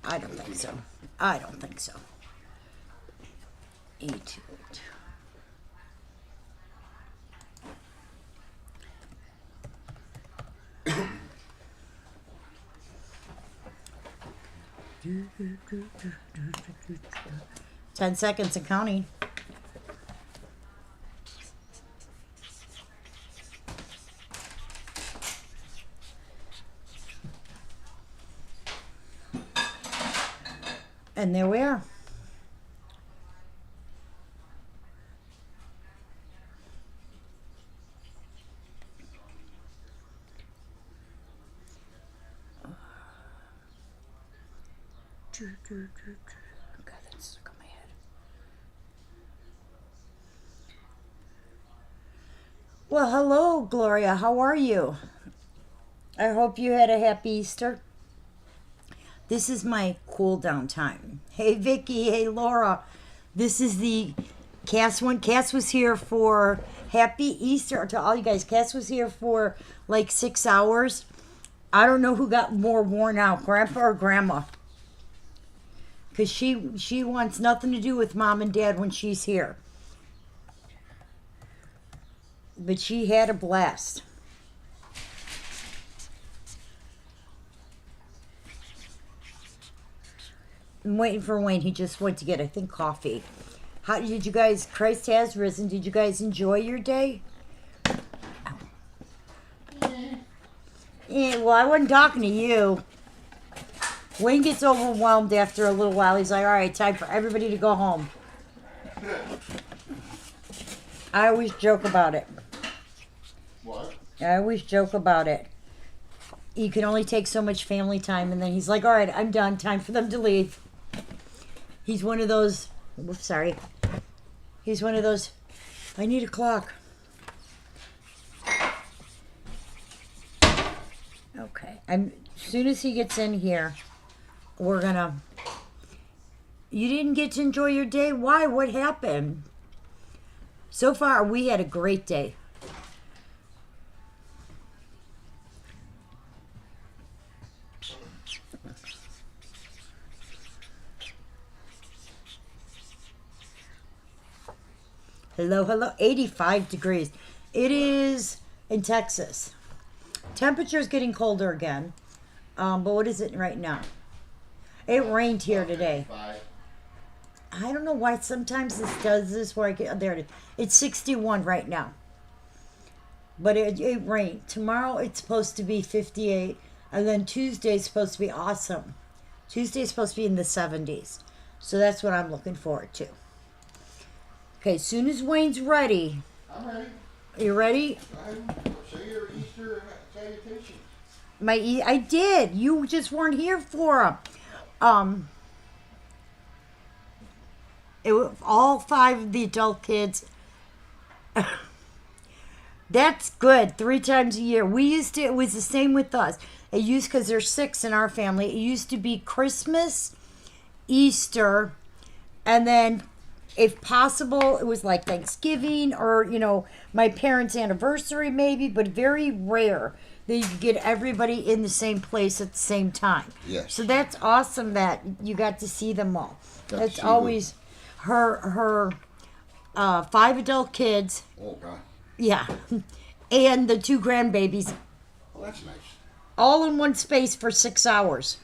I don't think so. I don't think so. E2. 10 seconds and counting. And there we are. God, that's stuck on my head. Well, hello, Gloria. How are you? I hope you had a happy Easter. This is my cool down time. Hey, Vicky. Hey, Laura. This is the Cass one. Cass was here for Happy Easter to all you guys. Cass was here for like 6 hours. I don't know who got more worn out, Grandpa or Grandma. Because she wants nothing to do with Mom and Dad when she's here. But she had a blast. I'm waiting for Wayne. He just went to get, I think, coffee. How did you guys, Christ has risen. Did you guys enjoy your day? Yeah, well, I wasn't talking to you. Wayne gets overwhelmed after a little while. He's like, all right, time for everybody to go home. I always joke about it. What? I always joke about it. You can only take so much family time, and then he's like, all right, I'm done. Time for them to leave. He's one of those, oops, sorry. He's one of those, I need a clock. Okay. As soon as he gets in here, we're gonna. You didn't get to enjoy your day? Why? What happened? So far, we had a great day. Hello, hello. 85 degrees. It is in Texas. Temperature is getting colder again. But what is it right now? It rained here today. I don't know why sometimes this does this where I get, there it is. It's 61 right now. But it rained. Tomorrow it's supposed to be 58. And then Tuesday's supposed to be awesome. Tuesday's supposed to be in the 70s. So that's what I'm looking forward to. Okay, as soon as Wayne's ready. I'm ready. You ready? Say your Easter salutations. I did. You just weren't here for them. All 5 of the adult kids. That's good. 3 times a year. It was the same with us. It used, because there's 6 in our family. It used to be Christmas, Easter, and then, if possible, it was like Thanksgiving or, my parents' anniversary maybe, but very rare that you could get everybody in the same place at the same time. Yes. So that's awesome that you got to see them all. That's always her 5 adult kids. Oh, God. Yeah. And the 2 grandbabies. Oh, that's nice. All in one space for 6 hours.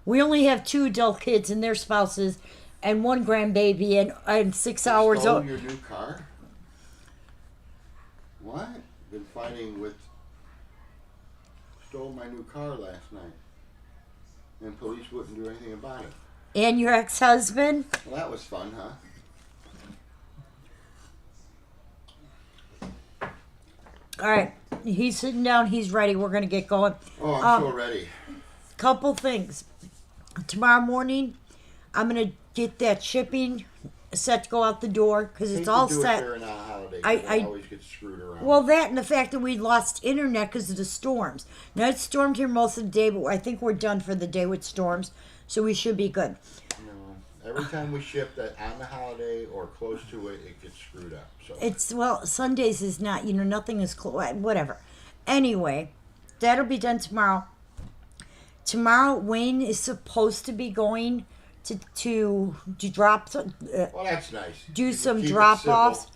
We only have 2 adult kids and their spouses and 1 grandbaby and 6 hours. Stole your new car? What? Been fighting with. Stole my new car last night. And police wouldn't do anything about it. And your ex-husband? Well, that was fun, huh? All right. He's sitting down. He's ready. We're going to get going. Oh, I'm so ready. Couple things. Tomorrow morning, I'm going to get that shipping set to go out the door because it's all set. During a holiday, I always get screwed around. Well, that and the fact that we lost internet because of the storms. Now, it stormed here most of the day, but I think we're done for the day with storms, so we should be good. No, every time we ship that on the holiday or close to it, it gets screwed up. So Sundays is not, nothing is close, whatever. Anyway, that'll be done tomorrow. tomorrow Wayne is supposed to be going to drop Well, that's nice. do You can some keep it drop offs. civil.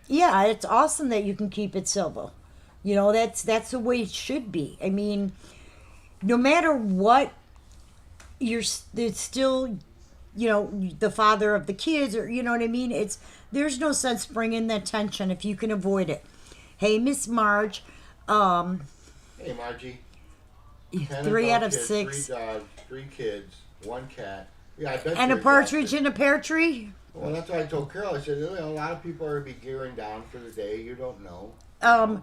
Yeah, it's awesome that you can keep it civil. You know, that's the way it should be. I mean, no matter what, it's still, you know, the father of the kids, or you know what I mean. There's no sense bringing that tension if you can avoid it. Hey, Miss Marge, Hey, Margie. 10 three out adult of kids, six, 3 dogs, 3 kids, 1 cat. Yeah, I bet and a you're partridge exhausted. in a pear tree. Well, that's what I told Carol. I said, a lot of people are be gearing down for the day. You don't know.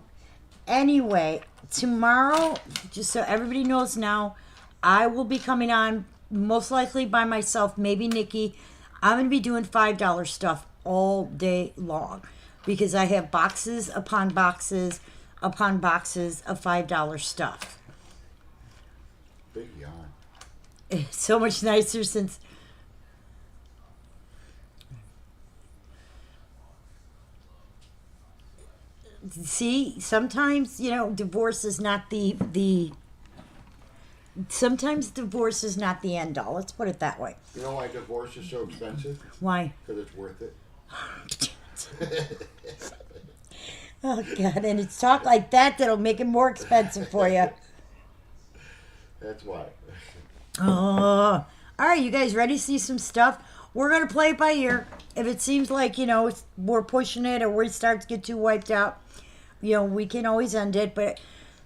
Anyway, tomorrow, just so everybody knows now, I will be coming on most likely by myself, maybe Nikki. I'm going to be doing $5 stuff all day long because I have boxes upon boxes upon boxes of $5 stuff. Big yawn. It's so much nicer since. See, sometimes, you know, divorce is not the sometimes divorce is not the end all. Let's put it that way. You know why divorce is so expensive? Why? Because it's worth it. Oh God! And it's talk like that that'll make it more expensive for you. That's why. Oh, all right, you guys ready to see some stuff? We're gonna play it by ear. If it seems like, you know, we're pushing it or we start to get too wiped out, you know, we can always end it. But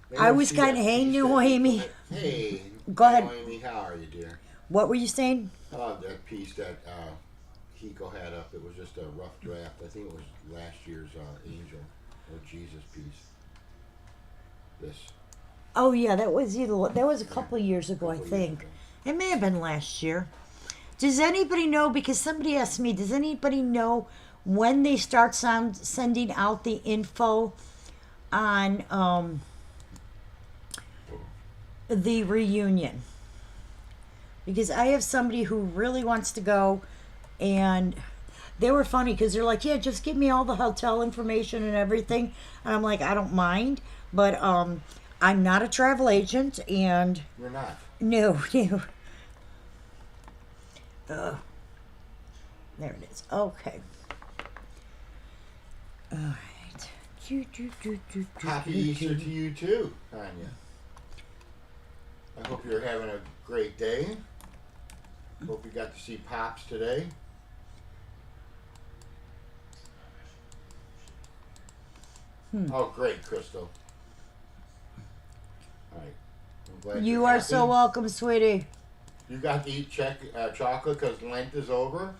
They I don't was see kind that of, hey, piece no, that they Amy. put- Hey. Go ahead. Hello, Amy, how are you, dear? What were you saying? That piece that Hiko had up, it was just a rough draft. I think it was last year's Angel or Jesus piece. This. Oh yeah, that was a couple of years ago, I Couple years think. ago. It may have been last year. Does anybody know? Because somebody asked me. Does anybody know when they start sending out the info on the reunion? Because I have somebody who really wants to go, and they were funny because they're like, "Yeah, just give me all the hotel information and everything." And I'm like, "I don't mind, but I'm not a travel agent, and You're not. no, no." There it is. Okay. All right. Happy Easter to you too, Tanya. I hope you're having a great day. Hope you got to see Pops today. Oh, great, Crystal. All right. I'm glad You you're are happy. so welcome, sweetie. You got to eat chocolate because Lent is over.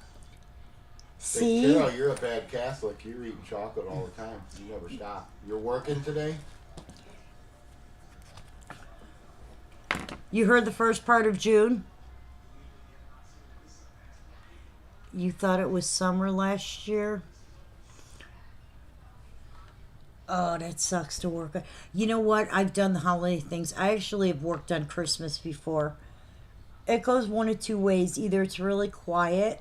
See? Carol, you're a bad Catholic. You're eating chocolate all the time. You never stop. You're working today? You heard the first part of June? You thought it was summer last year? Oh, that sucks to work on. You know what? I've done the holiday things. I actually have worked on Christmas before. It goes one of two ways. Either it's really quiet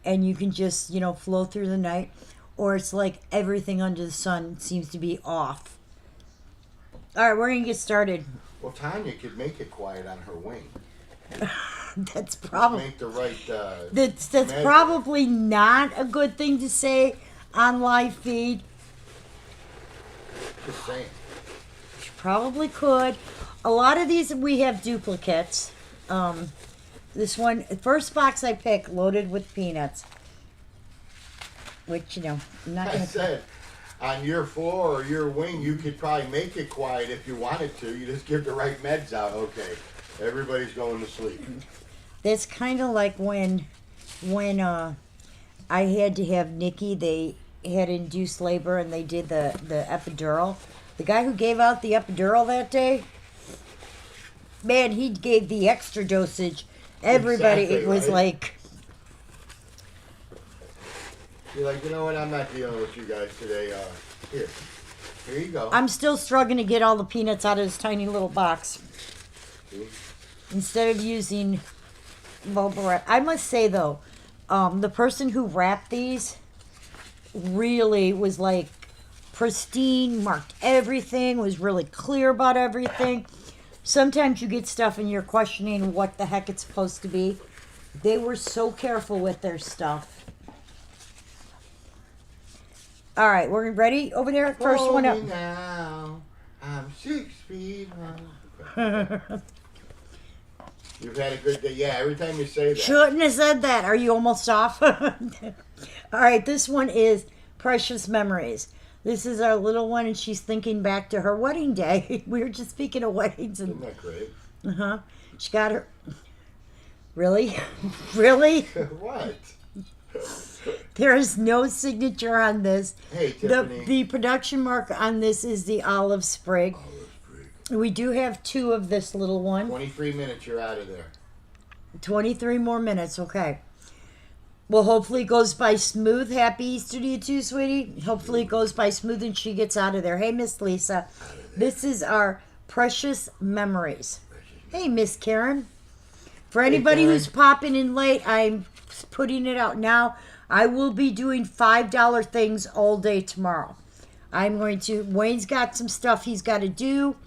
and you can just, you know, flow through the night, or it's like everything under the sun seems to be off. All right, we're going to get started. Well, Tanya could make it quiet on her wing. That's probably Make the right. that's measure. probably not a good thing to say on live feed. Just saying. You probably could. A lot of these we have duplicates. This one, first box I picked, loaded with peanuts. Which, you know, I'm not I gonna. said, on your floor or your wing, you could probably make it quiet if you wanted to. You just give the right meds out. Okay, everybody's going to sleep. That's kind of like when I had to have Nikki. They had induced labor and they did the epidural. The guy who gave out the epidural that day, man, he gave the extra dosage. Everybody, Exactly, it was right? like, You're like, you know what? I'm not dealing with you guys today. Here you go. I'm still struggling to get all the peanuts out of this tiny little box. See? Instead of using bubble wrap. I must say though, the person who wrapped these really was like pristine, marked everything, was really clear about everything. Sometimes you get stuff and you're questioning what the heck it's supposed to be. They were so careful with their stuff. All right, we're ready over there. First one up. Now, I'm 6 feet high. You've had a good day. Yeah, every time you say that. Shouldn't have said that. Are you almost off? All right, this one is Precious Memories. This is our little one, and she's thinking back to her wedding day. We were just speaking of weddings. Isn't that great? Uh-huh. She got her... Really? Really? What? There is no signature on this. Hey, Tiffany. The production mark on this is the olive sprig. We do have 2 of this little one. 23 minutes, you're out of there. 23 more minutes, okay. Well, hopefully it goes by smooth. Happy Easter to you too, sweetie. Hopefully it goes by smooth and she gets out of there. Hey, Miss Lisa. This is our Precious Memories. Hey, Miss Karen. For anybody who's popping in late, I'm putting it out now. I will be doing $5 things all day tomorrow. Wayne's got some stuff he's got to do.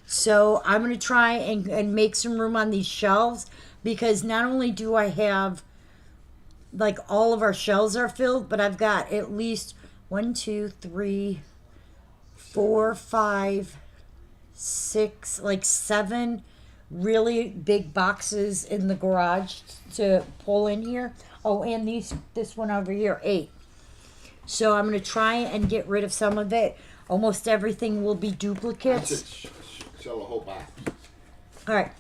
So I'm going to try and make some room on these shelves, because not only do I have, like, all of our shelves are filled, but I've got at least 1, 2, 3, 4, 5, 6, like 7 really big boxes in the garage to pull in here. Oh, and this one over here, 8. So I'm going to try and get rid of some of it. Almost everything will be duplicates. Sell a whole box. All right.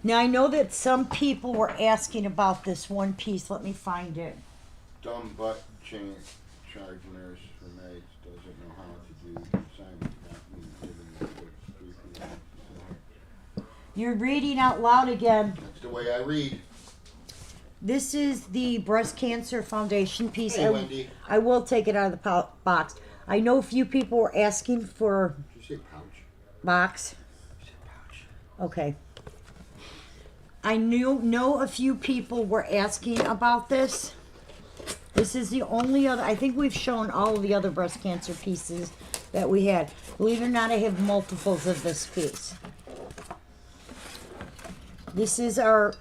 Now, I know that some people were asking about this one piece. Let me find it. Dumb butt charge nurse for maids doesn't know how to do sign. You're reading out loud again. That's the way I read. This is the Breast Cancer Foundation piece. Hey, Wendy. I will take it out of the box. I know a few people were asking for Did you say pouch? box. You said pouch. Okay. I know a few people were asking about this. This is the only other, I think we've shown all of the other breast cancer pieces that we had. Believe it or not, I have multiples of this piece. This is our,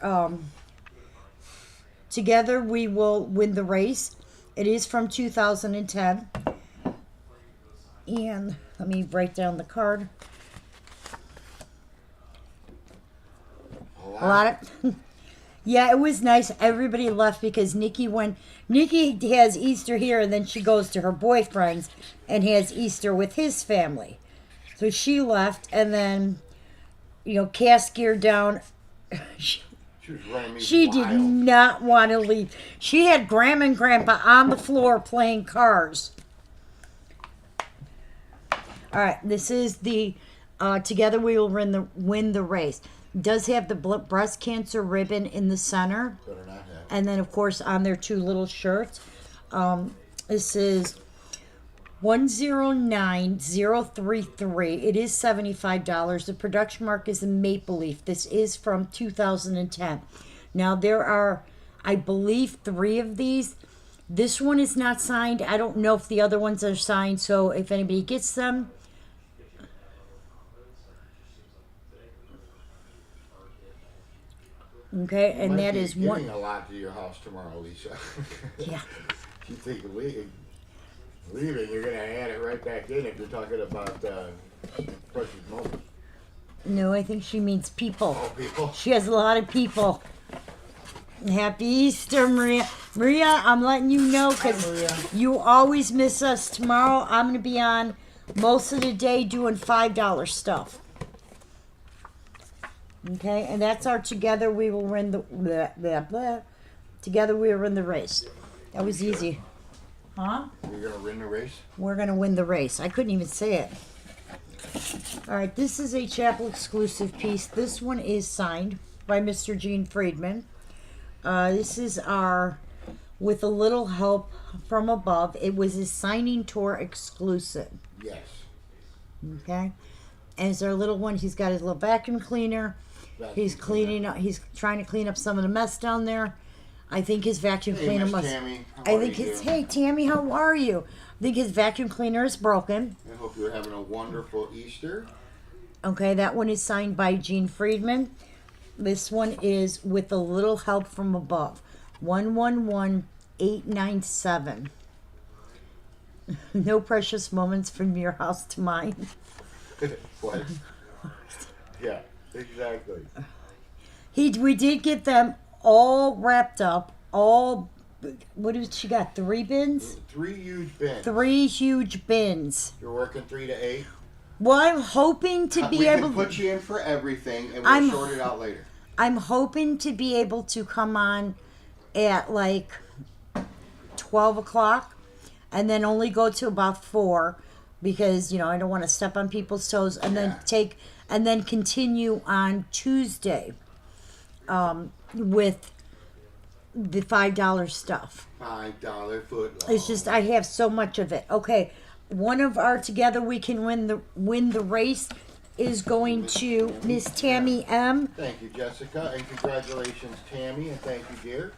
Together We Will Win the Race. It is from 2010. And let me write down the card. A lot of, yeah, it was nice. Everybody left because Nikki has Easter here, and then she goes to her boyfriend's and has Easter with his family. So she left, and then, Cass geared down. She was running me She wild. did not want to leave. She had Grandma and Grandpa on the floor playing cars. All right, this is the Together We Will Win the Race. It does have the breast cancer ribbon in the center. Better not have. And then, of course, on their 2 little shirts. This is 109033. It is $75. The production mark is a Maple Leaf. This is from 2010. Now, there are, I believe, 3 of these. This one is not signed. I don't know if the other ones are signed, so if anybody gets them. Okay, and that is one. Giving a lot to your house tomorrow, Lisa. Yeah. You think leaving, you're going to add it right back in if you're talking about precious moments. No, I think she means people. Oh, people. She has a lot of people. Happy Easter, Maria. Maria, I'm letting you know because you always miss us. Tomorrow, I'm going to be on most of the day doing $5 stuff. Okay, and that's our Together We Will Win the Together We Will Win the Race. That was easy. Huh? You're going to win the race? We're going to win the race. I couldn't even say it. All right, this is a chapel exclusive piece. This one is signed by Mr. Gene Friedman. This is our With a Little Help from Above. It was a signing tour exclusive. Yes. Okay. And it's our little one. He's got his little vacuum cleaner. He's cleaning up. He's trying to clean up some of the mess down there. I think his vacuum cleaner must. Tammy, Hey Tammy, how are you? I think his vacuum cleaner is broken. I hope you're having a wonderful Easter. Okay, that one is signed by Gene Friedman. This one is with a little help from above. 111897. No precious moments from your house to mine. What? Yeah, exactly. We did get them all wrapped up. All, what did she got? 3 bins? 3 huge bins. 3 huge bins. You're working 3 to 8. Well, I'm hoping to be we able. can put you in for everything, and we'll sort it out later. I'm hoping to be able to come on at like 12 o'clock, and then only go to about 4, because I don't want to step on people's toes, and then continue on Tuesday with the $5 stuff. $5 foot long. It's just I have so much of it. Okay, one of our Together We Can Win the Race is going to Miss Tammy M. Thank you, Jessica, and congratulations, Tammy, and thank you, dear.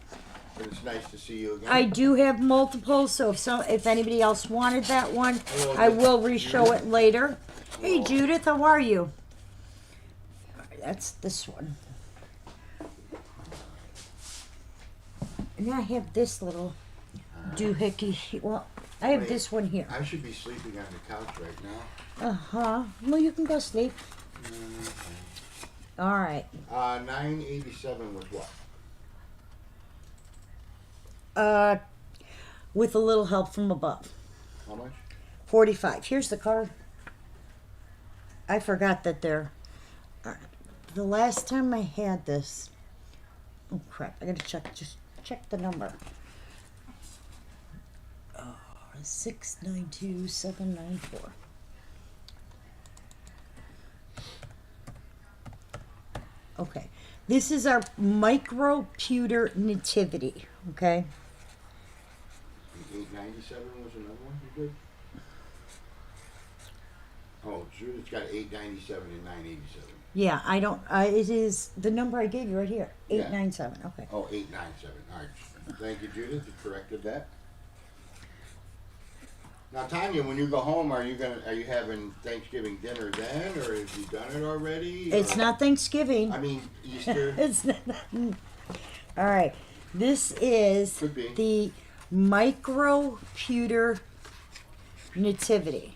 It's nice to see you again. I do have multiple, so if anybody else wanted that one, I will re-show it later. Hey, Judith, how are you? All right, that's this one. And I have this little doohickey. Well, I have this one here. I should be sleeping on the couch right now. Uh-huh. Well, you can go sleep. All right. 987 was what? With a little help from above. How much? 45. Here's the card. I forgot that they're... The last time I had this... Oh, crap. I gotta check the number. 692794. Okay. This is our micro pewter nativity. Okay. 897 was another one you did? Oh, Judith's got 897 and 987. Yeah, I don't. It is the number I gave you right here. 897. Okay. Oh, 897. All right. Thank you, Judith. You corrected that. Now, Tanya, when you go home, are you having Thanksgiving dinner then, or have you done it already? It's not Thanksgiving. I mean, Easter. It's not. All right. This is the micro pewter nativity.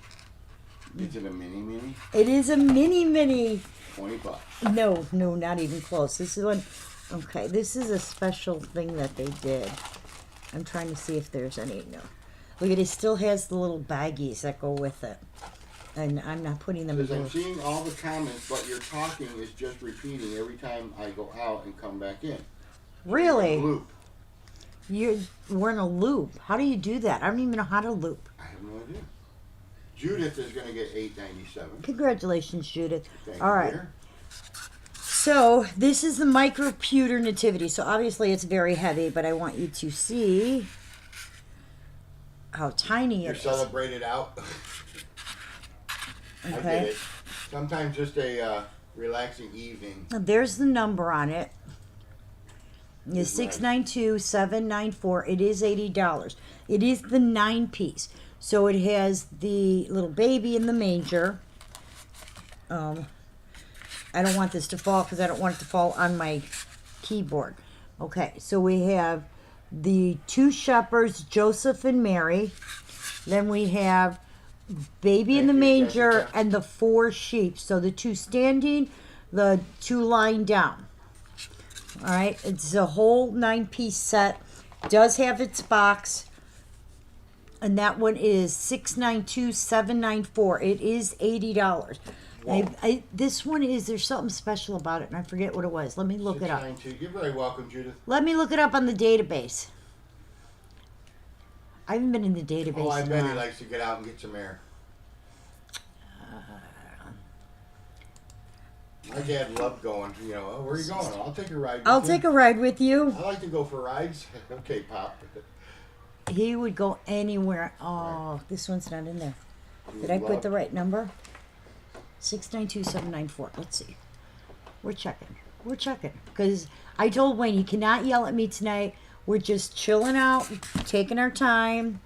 Is it a mini? It is a mini. $20. No, not even close. This is one. Okay, this is a special thing that they did. I'm trying to see if there's any. No. Look at it. Still has the little baggies that go with it, and I'm not putting them. Because I'm seeing all the comments, but your talking is just repeating every time I go out and come back in. Really? Loop. We're in a loop. How do you do that? I don't even know how to loop. I have no idea. Judith is going to get 897. Congratulations, Judith. Thank all right. Dear. So this is the micro pewter nativity. So obviously it's very heavy, but I want you to see how tiny it is. You're celebrated out. Okay. I get it. Sometimes just a relaxing evening. There's the number on it. It's 692794. It is $80. It is the 9-piece. So it has the little baby in the manger. I don't want this to fall because I don't want it to fall on my keyboard. Okay, so we have the 2 shepherds, Joseph and Mary. Then we have baby in the manger and the 4 sheep. So the 2 standing, the 2 lying down. All right, it's a whole 9-piece set. Does have its box. And that one is $692,794. It is $80. This one there's something special about it, and I forget what it was. Let me look it up. You're very welcome, Judith. Let me look it up on the database. I haven't been in the database. Oh, I bet he likes to get out and get some air. My dad loved going. Oh, where are you going? I'll take a ride. I'll take a ride with you. I like to go for rides. Okay, Pop. He would go anywhere. Oh, this one's not in there. Did I put the right number? 692,794. Let's see. We're checking. Because I told Wayne, you cannot yell at me tonight. We're just chilling out, taking our time.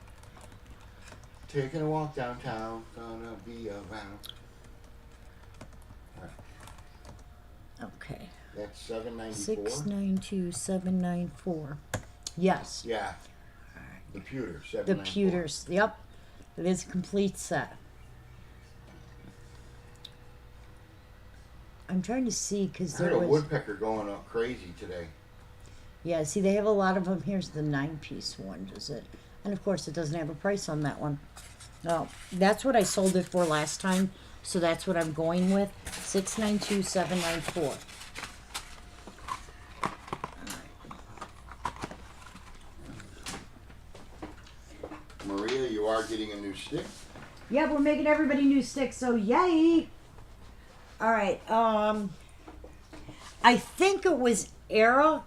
Taking a walk downtown. Gonna be around. That's 794. 692794. Yes. Yeah. The pewter, The 794. pewters. Yep. It is a complete set. I'm trying to see because I there heard a was. woodpecker going up crazy today. Yeah, see, they have a lot of them. Here's the 9-piece one, does it? And of course, it doesn't have a price on that one. No, that's what I sold it for last time, so that's what I'm going with. 692794. Maria, you are getting a new stick. Yeah, we're making everybody new sticks, so yay! All right. I think it was Era,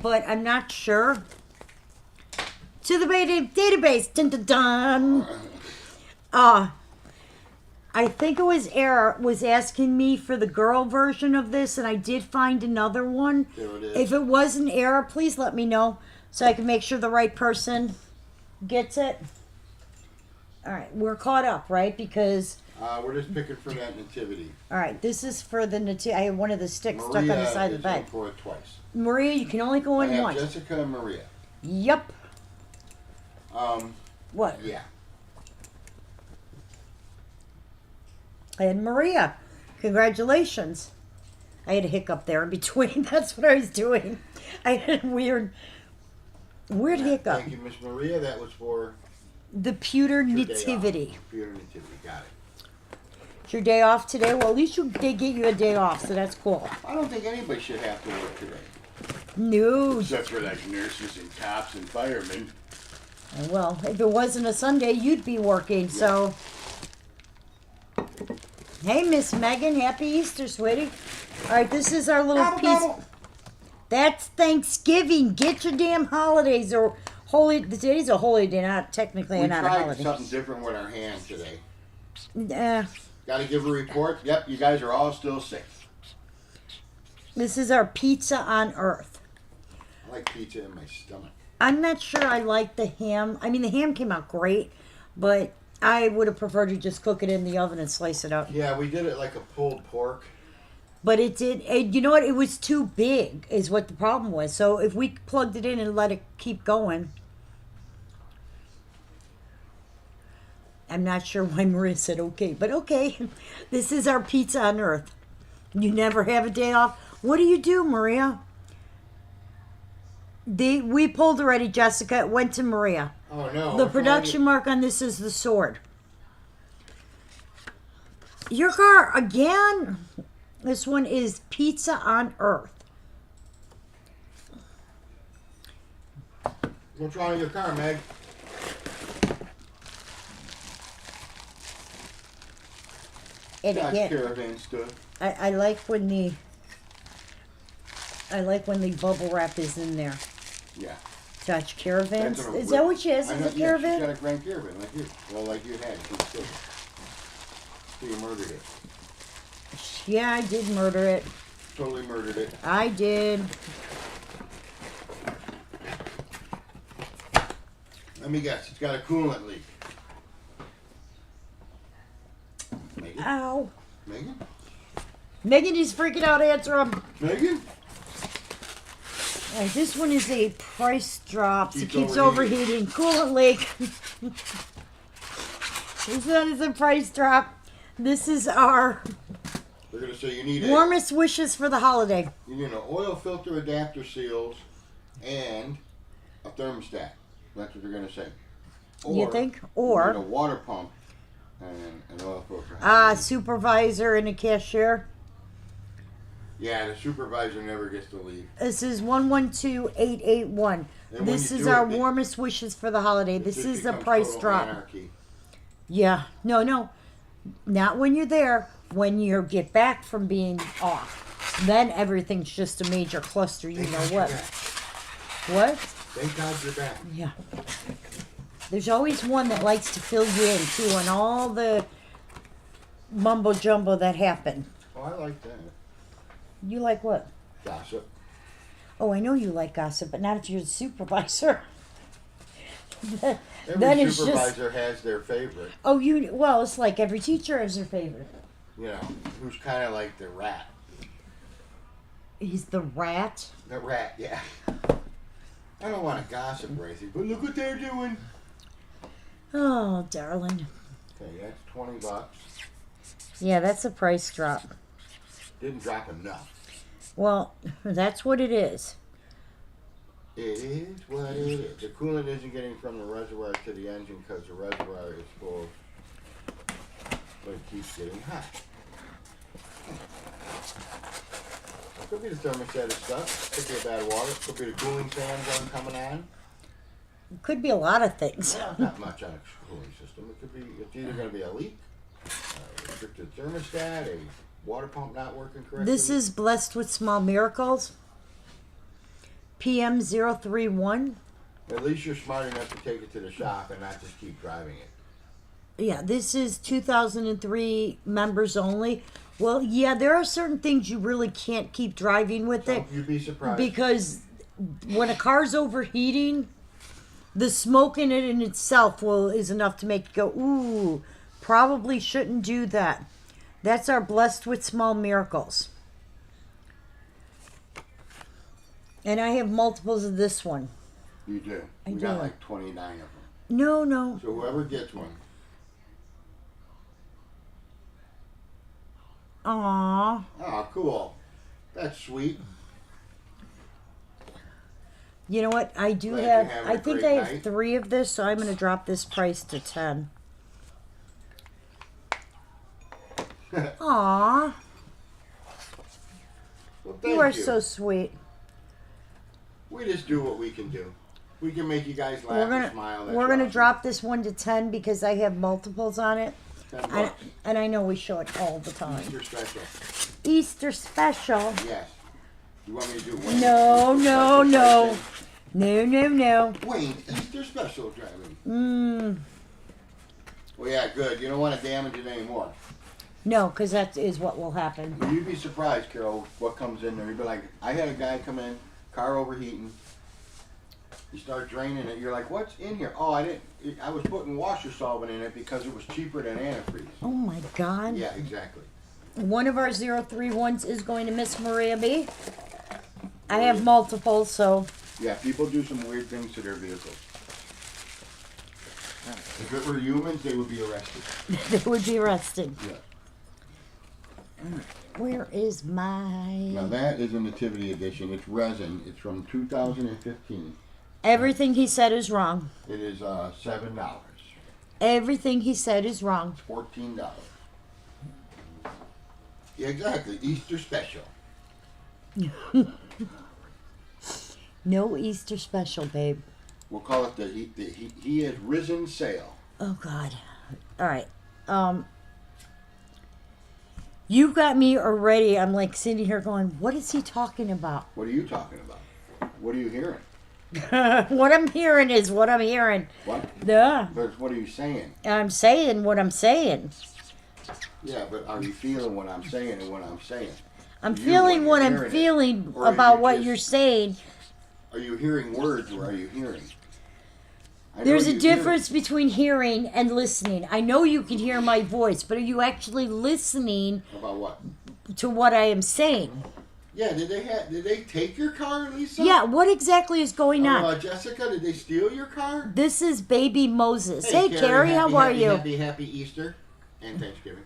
but I'm not sure. To the database. Dun dun dun. I think it was Era was asking me for the girl version of this, and I did find another one. There it is. If it wasn't Era, please let me know so I can make sure the right person gets it. All right, we're caught up, right? Because We're just picking for that nativity. all right, this is for the nativity. I have one of the sticks stuck on Maria the side of is the bag. in for it twice. Maria, you can only go I in have once. Jessica and Maria. Yep. What? Yeah. And Maria, congratulations. I had a hiccup there in between. That's what I was doing. I had a weird hiccup. Thank you, Miss Maria. That was for The pewter your day nativity. off. Pewter nativity. Got it. It's your day off today? Well, at least they get you a day off, so that's cool. I don't think anybody should have to work today. No. Except for like nurses and cops and firemen. Well, if it wasn't a Sunday, you'd be working, so. Hey, Miss Megan, happy Easter, sweetie. All right, this is our little Gobble, piece. gobble. That's Thanksgiving. Get your damn holidays or holy. Today's a holy day, not technically We not a tried holiday. something different with our hand today. Uh, Got to give a report. Yep, you guys are all still sick. this is our pizza on Earth. I like pizza in my stomach. I'm not sure I like the ham. I mean, the ham came out great, but I would have preferred to just cook it in the oven and slice it out. Yeah, we did it like a pulled pork. But it did. You know what? It was too big, is what the problem was. So if we plugged it in and let it keep going, I'm not sure why Maria said okay, but okay. This is our pizza on Earth. You never have a day off. What do you do, Maria? We pulled already, Jessica. It went to Maria. Oh no. The we're production mark on this is the sword. Your car again? This one is Pizza on Earth. What's wrong with your car, Meg? And That's again, caravan stuff. I like when the bubble wrap is in there. Yeah. Dutch caravans. That's what Is that what she has? I Is know, a caravan? Yeah, she's got a grand caravan like you. Well, like you had. She's still. So you murdered it. Yeah, I did murder it. Totally murdered it. I did. Let me guess. It's got a coolant leak. Megan? Ow. Megan? Megan is freaking out. Answer him. Megan? All right, this one is a price drop. It Keeps keeps overheating. overheating. Coolant leak. This one is a price drop. This is our They're gonna say you need warmest wishes for the holiday. you need an oil filter adapter seals and a thermostat. That's what they're gonna say. You think? you Or need a water pump and an oil filter. supervisor and a cashier. Yeah, the supervisor never gets to leave. This is 112881. And when This you is do our it, warmest wishes for the holiday. It This just is the becomes price total drop. anarchy. Yeah. No. Not when you're there. When you get back from being off. Then everything's just a major cluster. You Thank know God what? you're back. What? Thank God you're back. Yeah. There's always one that likes to fill you in, too, on all the mumbo jumbo that happened. Oh, I like that. You like what? Gossip. Oh, I know you like gossip, but not if you're the supervisor. Then Every it's just. supervisor has their favorite. Oh, well, it's like every teacher has their favorite. You know, who's kind of like the rat. He's the rat. The rat, yeah. I don't want to gossip or anything, but look what they're doing. Oh, darling. Okay, that's $20. Yeah, that's a price drop. Didn't drop enough. Well, that's what it is. It is what it is. The coolant isn't getting from the reservoir to the engine because the reservoir is full, but it keeps getting hot. Could be the thermostat is stuck. Could be a bad water. Could be the cooling fans aren't coming on. It could be a lot of things. Not much on a cooling system. It could be. It's either going to be a leak, a restricted thermostat, a water pump not working correctly. This is Blessed with Small Miracles. PM031. At least you're smart enough to take it to the shop and not just keep driving it. Yeah, this is 2003 members only. Well, yeah, there are certain things you really can't keep driving with it. You'd be surprised. Because when a car's overheating, the smoke in it in itself is enough to make you go, ooh, probably shouldn't do that. That's our Blessed with Small Miracles. And I have multiples of this one. You do. I We do. got like 29 of them. No. So whoever gets one. Aww. Oh, cool. That's sweet. You know what? I do Glad have, you're having I a think great I have night. 3 of this, so I'm going to drop this price to 10. Aww. Well, thank You are so sweet. We just do what we can do. We can make you guys laugh We're and smile. That's we're gonna awesome. drop this one to 10 because I have multiples on it. $10. And I know we show it all the time. Easter special. Easter special. Yes. You want me to do Wayne? No, Easter no, special no. pricing? No. Wayne, Easter special driving. Mmm. Well, yeah, good. You don't want to damage it anymore. No, because that is what will happen. You'd be surprised, Carol, what comes in there. You'd be like, I had a guy come in, car overheating. You start draining it. You're like, what's in here? Oh, I was putting washer solvent in it because it was cheaper than antifreeze. Oh my God. Yeah, exactly. One of our 031s is going to Miss Maria B. I have multiples, so. Yeah, people do some weird things to their vehicles. If it were humans, they would be arrested. They would be arrested. Yeah. Where is my... Now that is a Nativity edition. It's resin. It's from 2015. Everything he said is wrong. It is $7. Everything he said is wrong. It's $14. Yeah, exactly. Easter special. No Easter special, babe. We'll call it the he has risen sale. Oh God. All right. You got me already. I'm like sitting here going, what is he talking about? What are you talking about? What are you hearing? What I'm hearing is what I'm hearing. What? Yeah. But what are you saying? I'm saying what I'm saying. Yeah, but are you feeling what I'm saying and what I'm saying? I'm You, feeling when what you're I'm hearing it, feeling or are about you what just- you're saying. Are you hearing words or are you hearing? I know There's a you hear. difference between hearing and listening. I know you can hear my voice, but are you actually listening About what? to what I am saying? Yeah, did they take your car, Lisa? Yeah, what exactly is going on? Jessica, did they steal your car? This is baby Moses. Hey, Carrie, how are you? Happy Easter and Thanksgiving.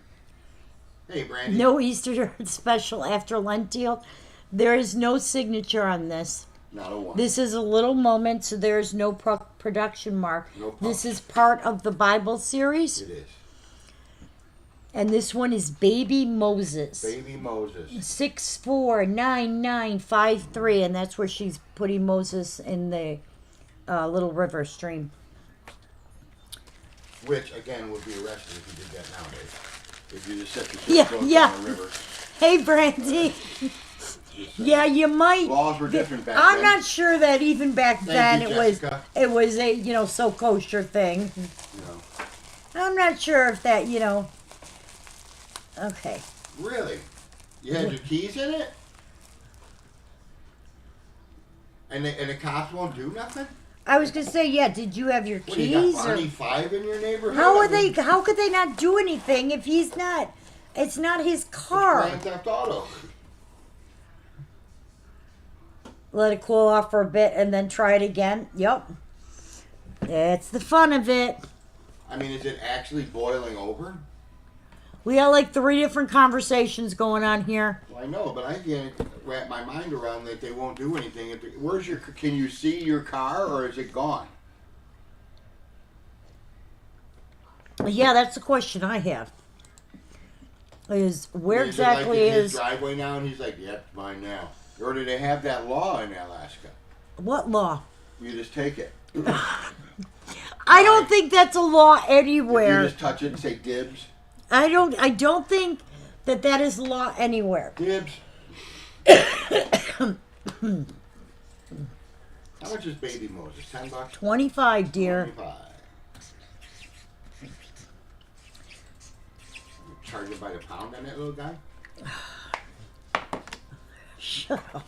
Hey, Brandy. No Easter special after Lent deal. There is no signature on this. Not a one. This is a little moment, so there is no production mark. No pump. This is part of the Bible series, It is. and this one is baby Moses. Baby Moses. 649953, and that's where she's putting Moses in the little river stream. Which, again, would be arrested if you did that nowadays. If you just set the Yeah, boat yeah. down the river. Hey, Brandy. Yeah, you might. Laws were different back I'm then. not sure that even back then you, it was Jessica. a so kosher thing. No. I'm not sure if that Okay. Really? You had your keys in it? And the cops won't do nothing? I was gonna say, yeah. Did you have your What, you got keys? Barney 5 in your neighborhood? How I are they? mean, How could they not do anything if he's not? It's not his car. Grand Theft Auto. let it cool off for a bit, and then try it again. Yep. It's the fun of it. I mean, is it actually boiling over? We got like 3 different conversations going on here. Well, I know, but I can't wrap my mind around that they won't do anything. Where's your? Can you see your car, or is it gone? Yeah, that's the question I have. Is where Is exactly it like in is his driveway now? And he's like, "Yep, mine now." Or do they have that law in Alaska? what law? You just take it. I don't think that's a law You anywhere. just touch it and say dibs. I don't think that is law anywhere. Dibs. How much is Baby Moses? $10? 25, dear. 25. You charge him by the pound on that little guy? Shut up.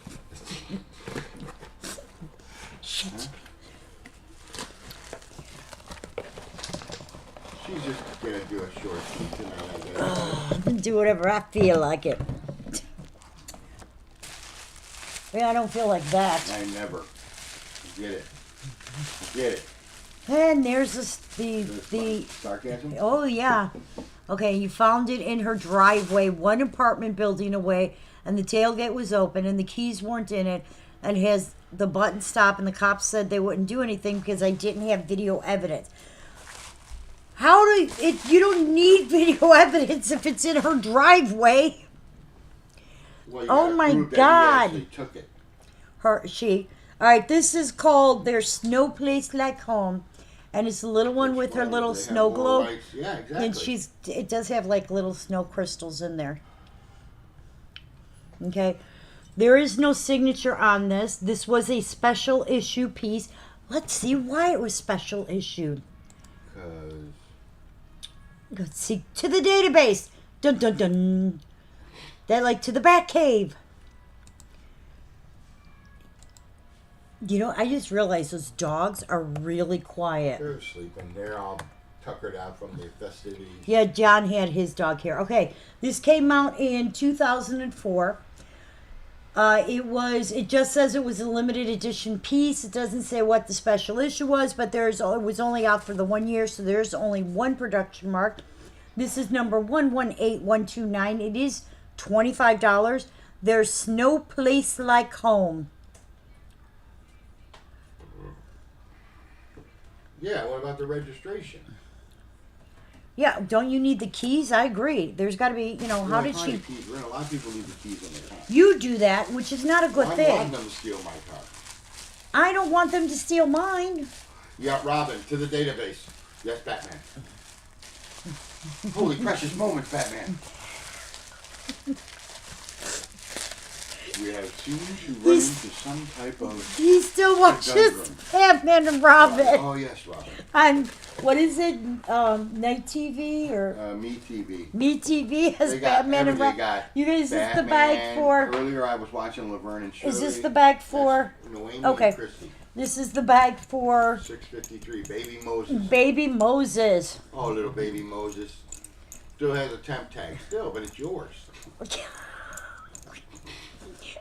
Huh? She's just gonna do a short speech tonight, I guess. Do whatever I feel like it. Yeah, I don't feel like that. I never. Get it. Get it. And there's the Sarcasm? oh yeah. Okay, you found it in her driveway, 1 apartment building away, and the tailgate was open and the keys weren't in it, and has the button stop, and the cops said they wouldn't do anything because I didn't have video evidence. How do it? You don't need video evidence if it's in her driveway. Well, you Oh gotta my prove that God. he actually took it. All right, this is called There's No Place Like Home, and it's the little one with her little They have snow more globe, rights. Yeah, exactly. and it does have like little snow crystals in there. Okay, there is no signature on this. This was a special issue piece. Let's see why it was special issued. Because Let's see, to the database. Dun dun dun. That like to the back cave. You know, I just realized those dogs are really quiet. they're sleeping. They're all tuckered out from the festivities. Yeah, John had his dog here. Okay, this came out in 2004. It just says it was a limited edition piece. It doesn't say what the special issue was, but it was only out for the 1 year, so there's only 1 production mark. This is number 118129. It is $25. There's no place like home. Yeah, what about the registration? Yeah, don't you need the keys? I agree. There's got to be, how did she... A lot of people leave the keys in their car. You do that, which is not a good I thing. want them to steal my car. I don't want them to steal mine. Yeah, Robin, to the database. Yes, Batman. Holy precious moments, Batman. We have seemed to run into some type of... He still watches Batman and Robin. Oh, yes, Robin. On, what is it, Night TV or... Me TV. Me TV has They got Batman and Robin. got You guys, is this the Batman. bag for... Earlier I was watching Laverne and Shirley. Is this the bag for... That's Noemi Okay. and Christy. This is the bag for... 653, Baby Moses. Baby Moses. Oh, little baby Moses. Still has a temp tag, still, but it's yours.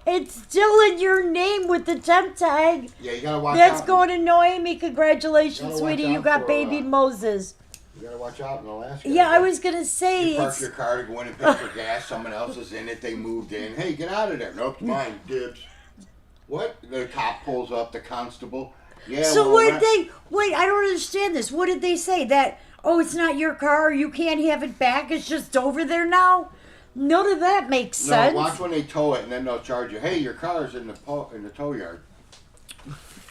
It's still in your name with the temp tag. Yeah, you gotta watch That's out. going to Noemi. Congratulations, Gotta watch sweetie. You out got for, baby Moses. You gotta watch out in Alaska. Yeah, I was going to say... You park it's your car to go in and pay for gas. Someone else is in it. They moved in. Hey, get out of there. Nope, it's mine. Dibs. What? The cop pulls up. The constable. Yeah. So well, what did they... Wait, I don't understand this. What did they say? That, oh, it's not your car. You can't have it back. It's just over there now? None of that makes sense. No, watch when they tow it, and then they'll charge you. Hey, your car's in the tow yard.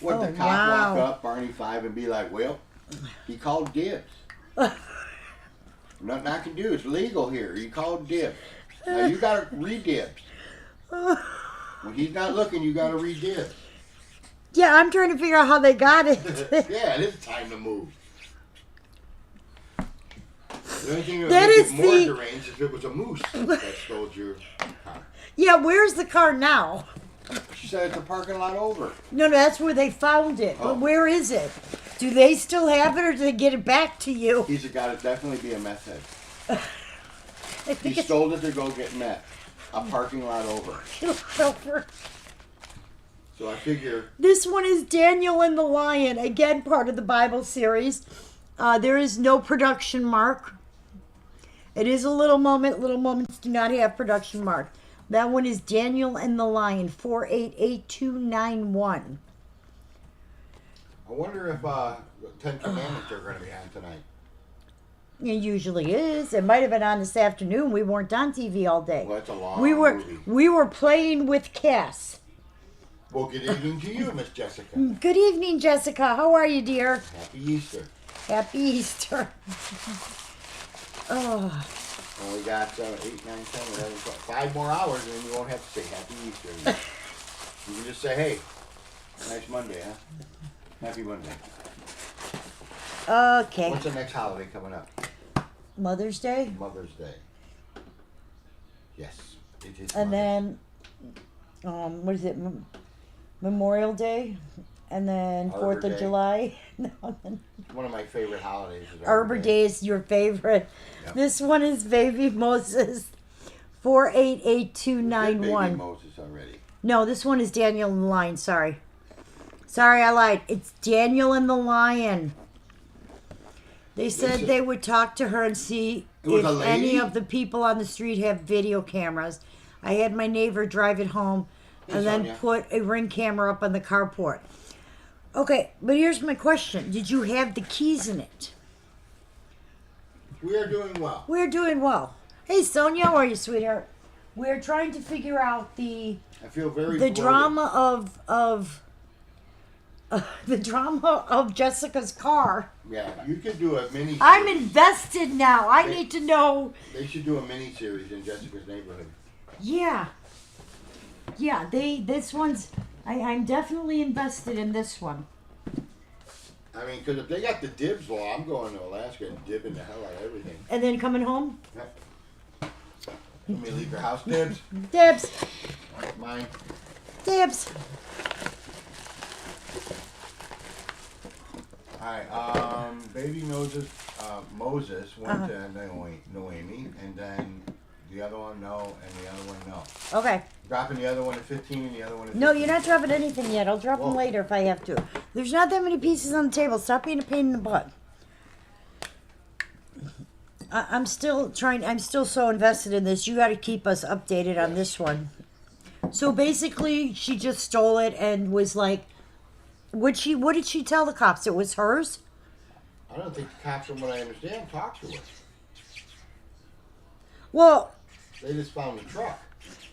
What the cop walk up, Barney 5, and be like, well, he called dibs. Nothing I can do. It's legal here. He called dibs. Now you gotta re-dibs. When he's not looking, you gotta re-dibs. Yeah, I'm trying to figure out how they got it. Yeah, it is time to move. The only thing that That would is make it more the- deranged if it was a moose that stole your car. Yeah, where's the car now? She said it's a parking lot over. No, that's where they found it. Oh. But where is it? Do they still have it, or do they get it back to you? He's got to definitely be a meth head. I He think it's stole it to go get meth. A parking lot over. over. So I figure This one is Daniel and the Lion. Again, part of the Bible series. There is no production mark. It is a little moment. Little moments do not have production mark. That one is Daniel and the Lion, 488291. I wonder if the Ten Commandments are going to be on tonight. It usually is. It might have been on this afternoon. We weren't on TV all day. Well, that's a long movie. We were playing with Cass. Well, good evening to you, Miss Jessica. Good evening, Jessica. How are you, dear? Happy Easter. Happy Easter. Oh. Well, we got 8, 9, 10, 11, 12, 5 more hours, and then you won't have to say Happy Easter. You can just say, hey, nice Monday, huh? Happy Monday. Okay. What's the next holiday coming up? Mother's Day. Mother's Day. Yes, it is. And then, what is it? Memorial Day, and then Arbor 4th of Day. July. No, One of my favorite holidays is Arbor Day is your favorite. Yep. This one is Baby Moses, We did Baby 488291. Moses already. No, this one is Daniel and the Lion. Sorry, I lied. It's Daniel and the Lion. They said they would talk to her and see It was if a lady? any of the people on the street have video cameras. I had my neighbor drive it home and Hey, then Sonia. put a Ring camera up on the carport. Okay, but here's my question. Did you have the keys in it? We are doing well. We're doing well. Hey, Sonia, how are you, sweetheart? We're trying to figure out the I feel very the bloated. drama of Jessica's car. Yeah, you could do a mini. I'm invested now. I need to know. They should do a mini series in Jessica's neighborhood. Yeah. Yeah, this one's I'm definitely invested in this one. I mean, because if they got the dibs law, I'm going to Alaska and dibbing the hell out of everything. And then coming home? Yep. Let me leave your house, dibs. Dibs. Mine. Dibs. Alright, baby Moses went to Noemi, and then the other one no, and the other one no. Okay. Dropping the other one at 15 and the other one at 15. No, you're not dropping anything yet. I'll drop them Whoa. later if I have to. There's not that many pieces on the table. Stop being a pain in the butt. I'm still so invested in this. You got to keep us updated on this one. So basically, she just stole it and was like, what did she tell the cops? It was hers? I don't think the cops, from what I understand, talked to her. Well, They just found the truck.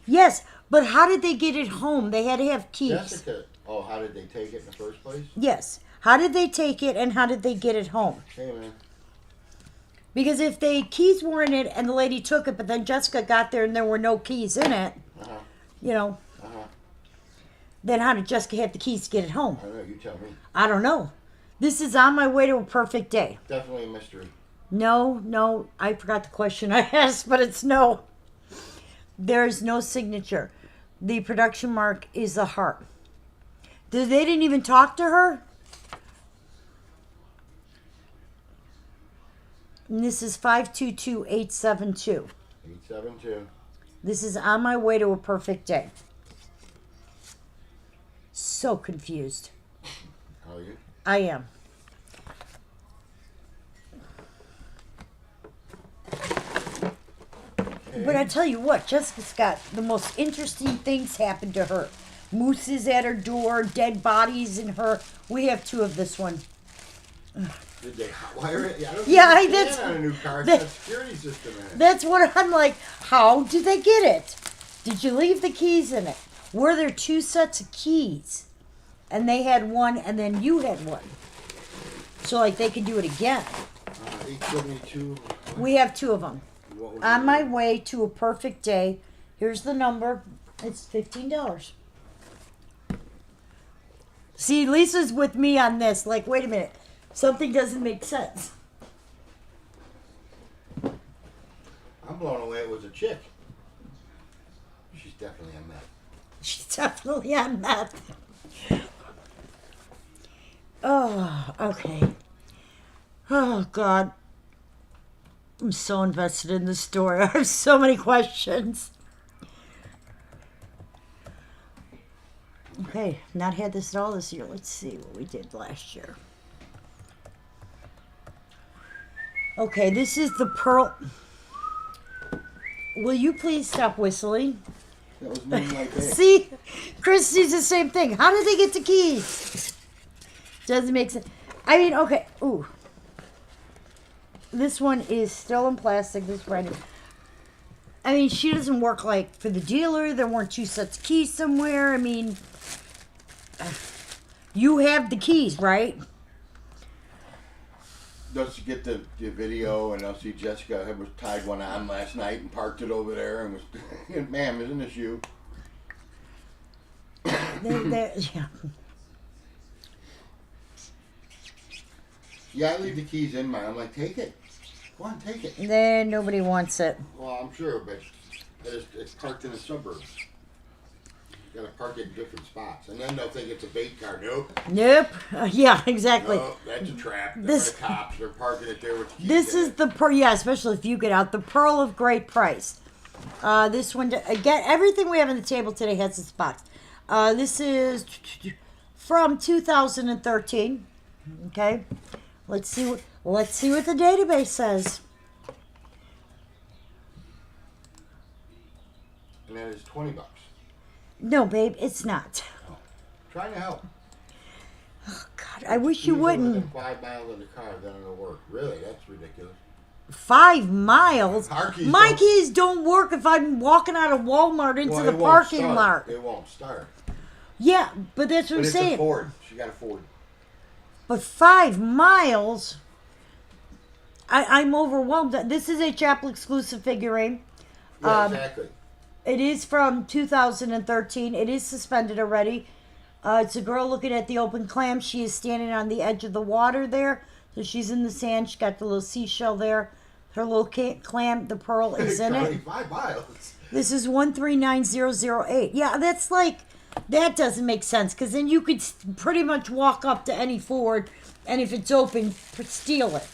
yes, but how did they get it home? They had to have keys. Jessica, how did they take it in the first place? Yes. How did they take it and how did they get it home? Hey, man. Because if the keys were in it and the lady took it, but then Jessica got there and there were no keys in it, Uh-huh. you know, Uh-huh. then how did Jessica have the keys to get it home? I don't know, you tell me. I don't know. This is on my way to a perfect day. Definitely a mystery. No, I forgot the question I asked, but it's no. There's no signature. The production mark is a heart. They didn't even talk to her? And this is 522872. 872. This is on my way to a perfect day. So confused. How are you? I am. But I tell you what, Jessica's got the most interesting things happen to her. Mooses at her door, dead bodies in her. We have 2 of this one. Did they hotwire it? I don't Yeah, think you that's- can on a new car. It's that- got a security system in it. That's what I'm like. How did they get it? Did you leave the keys in it? Were there 2 sets of keys? And they had one, and then you had one. So, like, they could do it again. 872. We have 2 of them. What was On it? my way to a perfect day. Here's the number. It's $15. See, Lisa's with me on this. Like, wait a minute. Something doesn't make sense. I'm blown away it was a chick. She's definitely a meth. She's definitely on meth. Oh, okay. Oh, God. I'm so invested in this story. I have so many questions. Okay, not had this at all this year. Let's see what we did last year. Okay, this is the pearl. Will you please stop whistling? That was Moonlight Day. See, Chris sees the same thing. How did they get the keys? Doesn't make sense. I mean, okay. Ooh, this one is still in plastic. This brand new. I mean, she doesn't work like for the dealer. There weren't two sets of keys somewhere. I mean, you have the keys, right? Does she get the video, and I'll see Jessica was tied one on last night and parked it over there and was, ma'am, isn't this you? Yeah. Yeah, I leave the keys in mine. I'm like, take it. Go on, take it. Then nobody wants it. Well, I'm sure, but it's parked in the suburbs. You gotta park it in different spots, and then they'll think it's a bait car. Nope. Nope. Yeah, exactly. No, that's a trap. This- The cops. They're parking it there with the keys. This in is it. the pearl. Yeah, especially if you get out the pearl of great price. This one again. Everything we have on the table today has its box. This is from 2013. Okay. Let's see what the database says. And that is $20. No, babe, it's not. Trying to help. Oh God, I wish you Use over wouldn't. the 5 miles in the car, then it'll work. Really, that's ridiculous. 5 miles. Our keys My don't- keys don't work if I'm walking out of Walmart into Well, the it won't parking start. lot. It won't start. Yeah, but that's what But I'm it's saying. a Ford. She got a Ford. But 5 miles, I'm overwhelmed. This is a Chapel exclusive figurine. Yeah, exactly. It is from 2013. It is suspended already. It's a girl looking at the open clam. She is standing on the edge of the water there. So she's in the sand. She got the little seashell there. Her little clam, the pearl is in it. 5 miles. This is 139008. Yeah, that's like, that doesn't make sense because then you could pretty much walk up to any Ford and if it's open, steal it.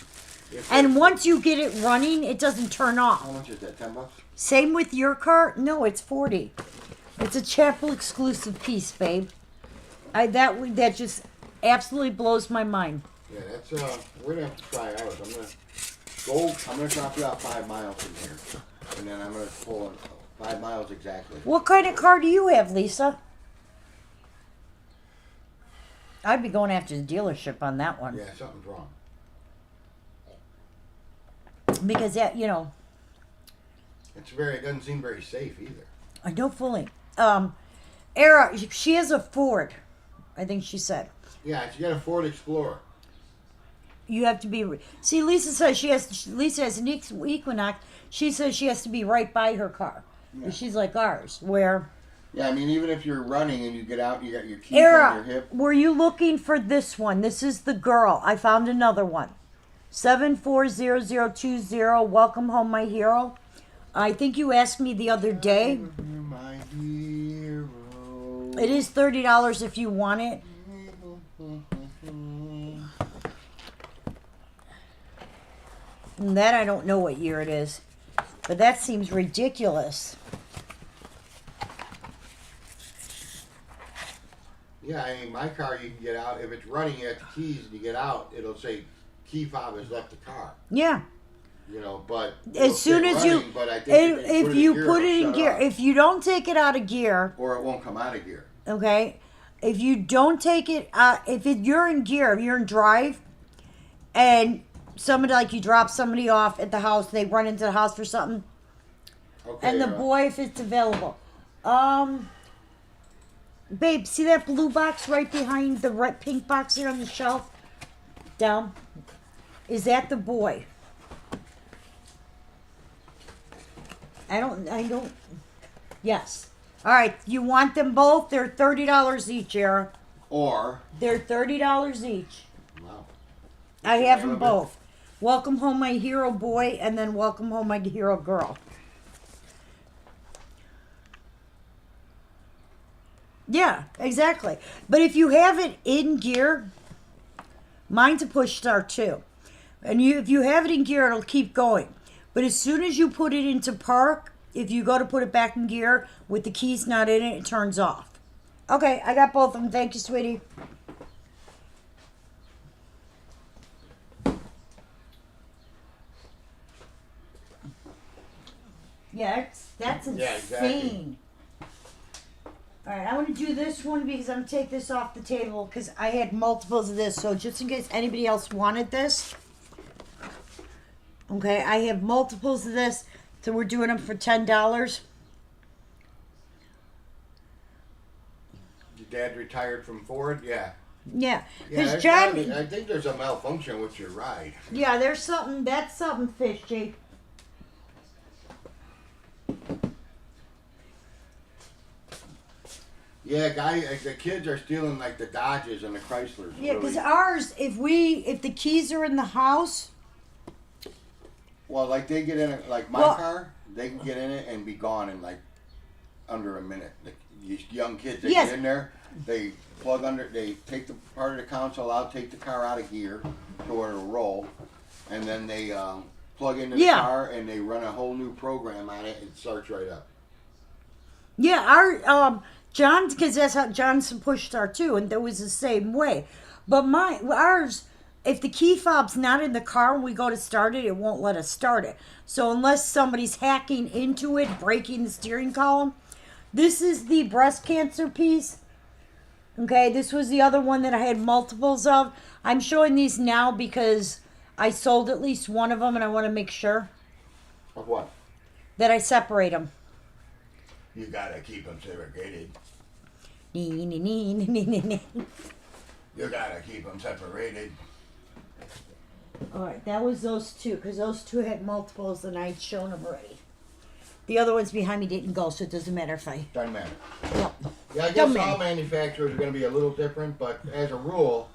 And once you get it running, it doesn't turn How off. much is that? $10? Same with your car? No, it's 40. It's a Chapel exclusive piece, babe. That just absolutely blows my mind. Yeah, that's we're gonna have to try ours. I'm gonna drop you out 5 miles from here, and then I'm gonna pull 5 miles exactly. What kind of car do you have, Lisa? I'd be going after the dealership on that one. Yeah, something's wrong. Because that, you know, It doesn't seem very safe either. I don't fully. Era, she has a Ford, I think she said. Yeah, she got a Ford Explorer. You have to be. See, Lisa says Lisa has an Equinox. She says she has to be right by her car. Yeah. She's like ours, where. Yeah, I mean, even if you're running and you get out, you got your keys on Era, your hip. were you looking for this one? This is the girl. I found another one. 740020. Welcome home, my hero. I think you asked me the other day. You're my hero. It is $30 if you want it. And that I don't know what year it is. But that seems ridiculous. Yeah, I mean, my car, you can get out. If it's running, you have the keys, and you get out, it'll say key fob has left the car. Yeah. You know, but As soon as you, but I think if you put it in it'll gear, shut off. if you don't take it out of gear, Or it won't come out of gear. okay, if you don't take it, you're in gear, if you're in drive, and somebody, like you drop somebody off at the house, they run into the house for something, Okay. and the boy, if it's available, babe, see that blue box right behind the red pink box here on the shelf, down, is that the boy? I don't. Yes. All right. You want them both? They're $30 each, Era. Or They're $30 each. wow. I have them both. Welcome home, my hero boy, and then welcome home, my hero girl. Yeah, exactly. But if you have it in gear, mine's a push start too. And if you have it in gear, it'll keep going. But as soon as you put it into park, if you go to put it back in gear with the keys not in it, it turns off. Okay, I got both of them. Thank you, sweetie. Yeah, that's insane. Yeah, exactly. All right, I want to do this one because I'm going to take this off the table because I had multiples of this. So just in case anybody else wanted this. Okay, I have multiples of this. So we're doing them for $10. Your dad retired from Ford? Yeah. Yeah, Yeah, because John. I think there's a malfunction with your ride. Yeah, there's something. That's something fishy. Yeah, the kids are stealing like the Dodges and the Chryslers. Yeah, because really. ours, if the keys are in the house. Well, like they get in it, like my car, they can get in it and be gone in like under a minute. Like these young kids, they get in there, they plug under, they take the part of the console out, take the car out of gear so it'll roll, and then they plug into the car and they run a whole new program on it and it starts right up. Yeah, our John's, because that's how Johnson pushed our too, and that was the same way. But ours, if the key fob's not in the car when we go to start it, it won't let us start it. So unless somebody's hacking into it, breaking the steering column. This is the breast cancer piece. Okay, this was the other one that I had multiples of. I'm showing these now because I sold at least one of them, and I want to make sure. Of what? That I separate them. You gotta keep them segregated. You gotta keep them separated. Alright, that was those two, because those two had multiples and I'd shown them already. The other ones behind me didn't go, so it doesn't matter if I... Doesn't matter. Yep. Yeah, I guess all manufacturers are going to be a little different, but as a rule,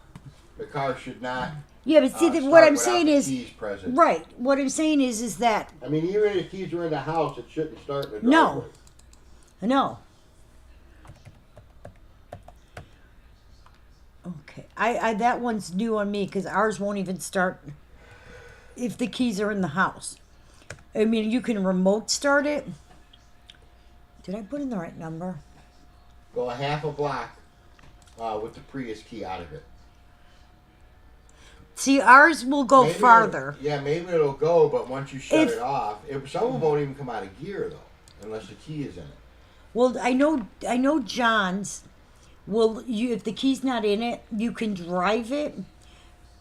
the car should not... Yeah, but see, what I'm saying is... keys present. Right, what I'm saying is that... I mean, even if the keys are in the house, it shouldn't start in the driveway. No. Okay, I that one's new on me because ours won't even start if the keys are in the house. I mean, you can remote start it. Did I put in the right number? Go a half a block with the Prius key out of it. See, ours will go farther. Maybe it'll go, but once you shut it off, some of them won't even come out of gear though, unless the key is in it. Well, I know John's. If the key's not in it, you can drive it.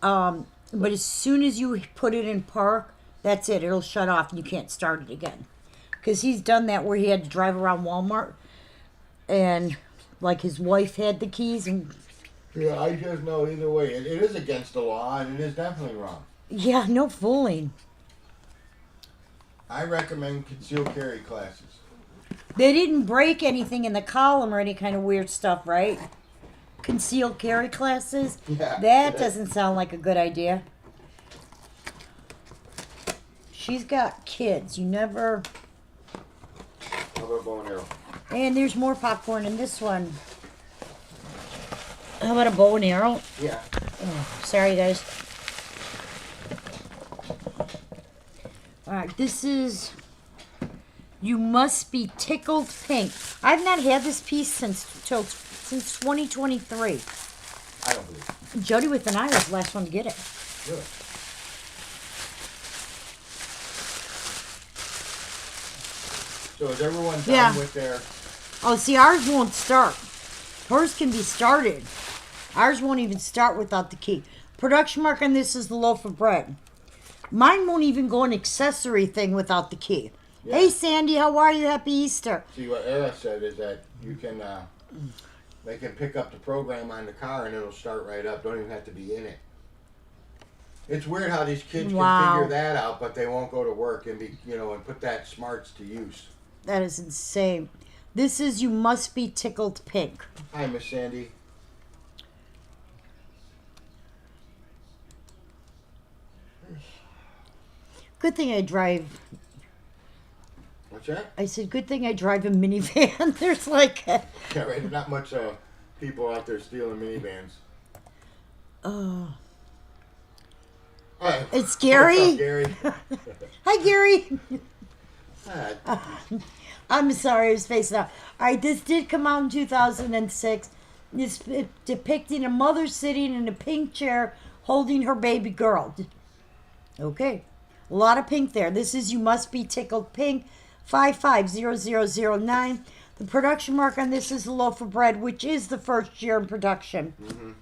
But as soon as you put it in park, that's it. It'll shut off and you can't start it again. Because he's done that where he had to drive around Walmart. And, like, his wife had the keys. And yeah, I just know either way. It is against the law and it is definitely wrong. Yeah, no fooling. I recommend concealed carry classes. They didn't break anything in the column or any kind of weird stuff, right? Concealed carry classes? Yeah. That doesn't sound like a good idea. She's got kids. You never... How about a bow and arrow? And there's more popcorn in this one. How about a bow and arrow? Yeah. Oh, sorry, guys. Alright, this is... You Must Be Tickled Pink. I've not had this piece since 2023. I don't believe it. Jody with an eye was the last one to get it. Really? So is everyone done with their... Oh, see, ours won't start. Hers can be started. Ours won't even start without the key. Production mark on this is the loaf of bread. Mine won't even go an accessory thing without the key. Yeah. Hey, Sandy, how are you? Happy Easter. See, what Era said is that you can, they can pick up the program on the car and it'll start right up. Don't even have to be in it. It's weird how these kids can figure that out, but they won't go to work and be, and put that smarts to use. That is insane. This is You Must Be Tickled Pink. Hi, Miss Sandy. Good thing I drive... What's that? I said, good thing I drive a minivan. There's like... Yeah, right. Not much people out there stealing minivans. Oh. Hi. It's Gary. What's up, Gary? Hi, Gary. I'm sorry, I was facing out. All right, this did come out in 2006. It's depicting a mother sitting in a pink chair holding her baby girl. Okay, a lot of pink there. This is You Must Be Tickled Pink, 550009. The production mark on this is a loaf of bread, which is the first year in production. Mm-hmm.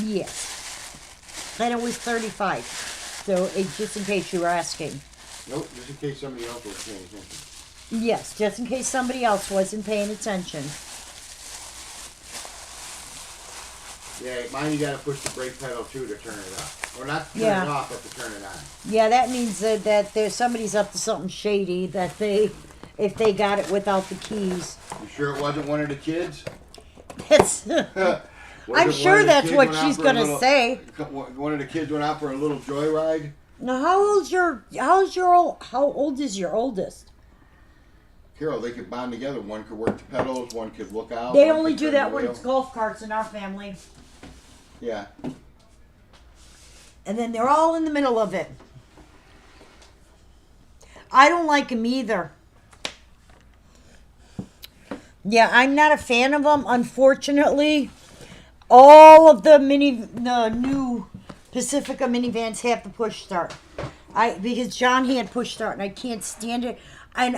Yes. And it was 35. So, just in case you were asking. Nope, just in case somebody else was paying attention. Yes, just in case somebody else wasn't paying attention. Yeah, mine you gotta push the brake pedal too to turn it up. Or not to turn it off, but to turn it on. Yeah, that means that there's somebody's up to something shady, that if they got it without the keys. You sure it wasn't one of the kids? That's... I'm sure that's what she's gonna say. One of the kids went out for a little joyride. Now, how old is your oldest? Carole, they could bond together. One could work the pedals, one could look out. They only do that when it's golf carts in our family. Yeah. And then they're all in the middle of it. I don't like them either. Yeah, I'm not a fan of them, unfortunately. All of the new Pacifica minivans have the push start. Because John had push start and I can't stand it. And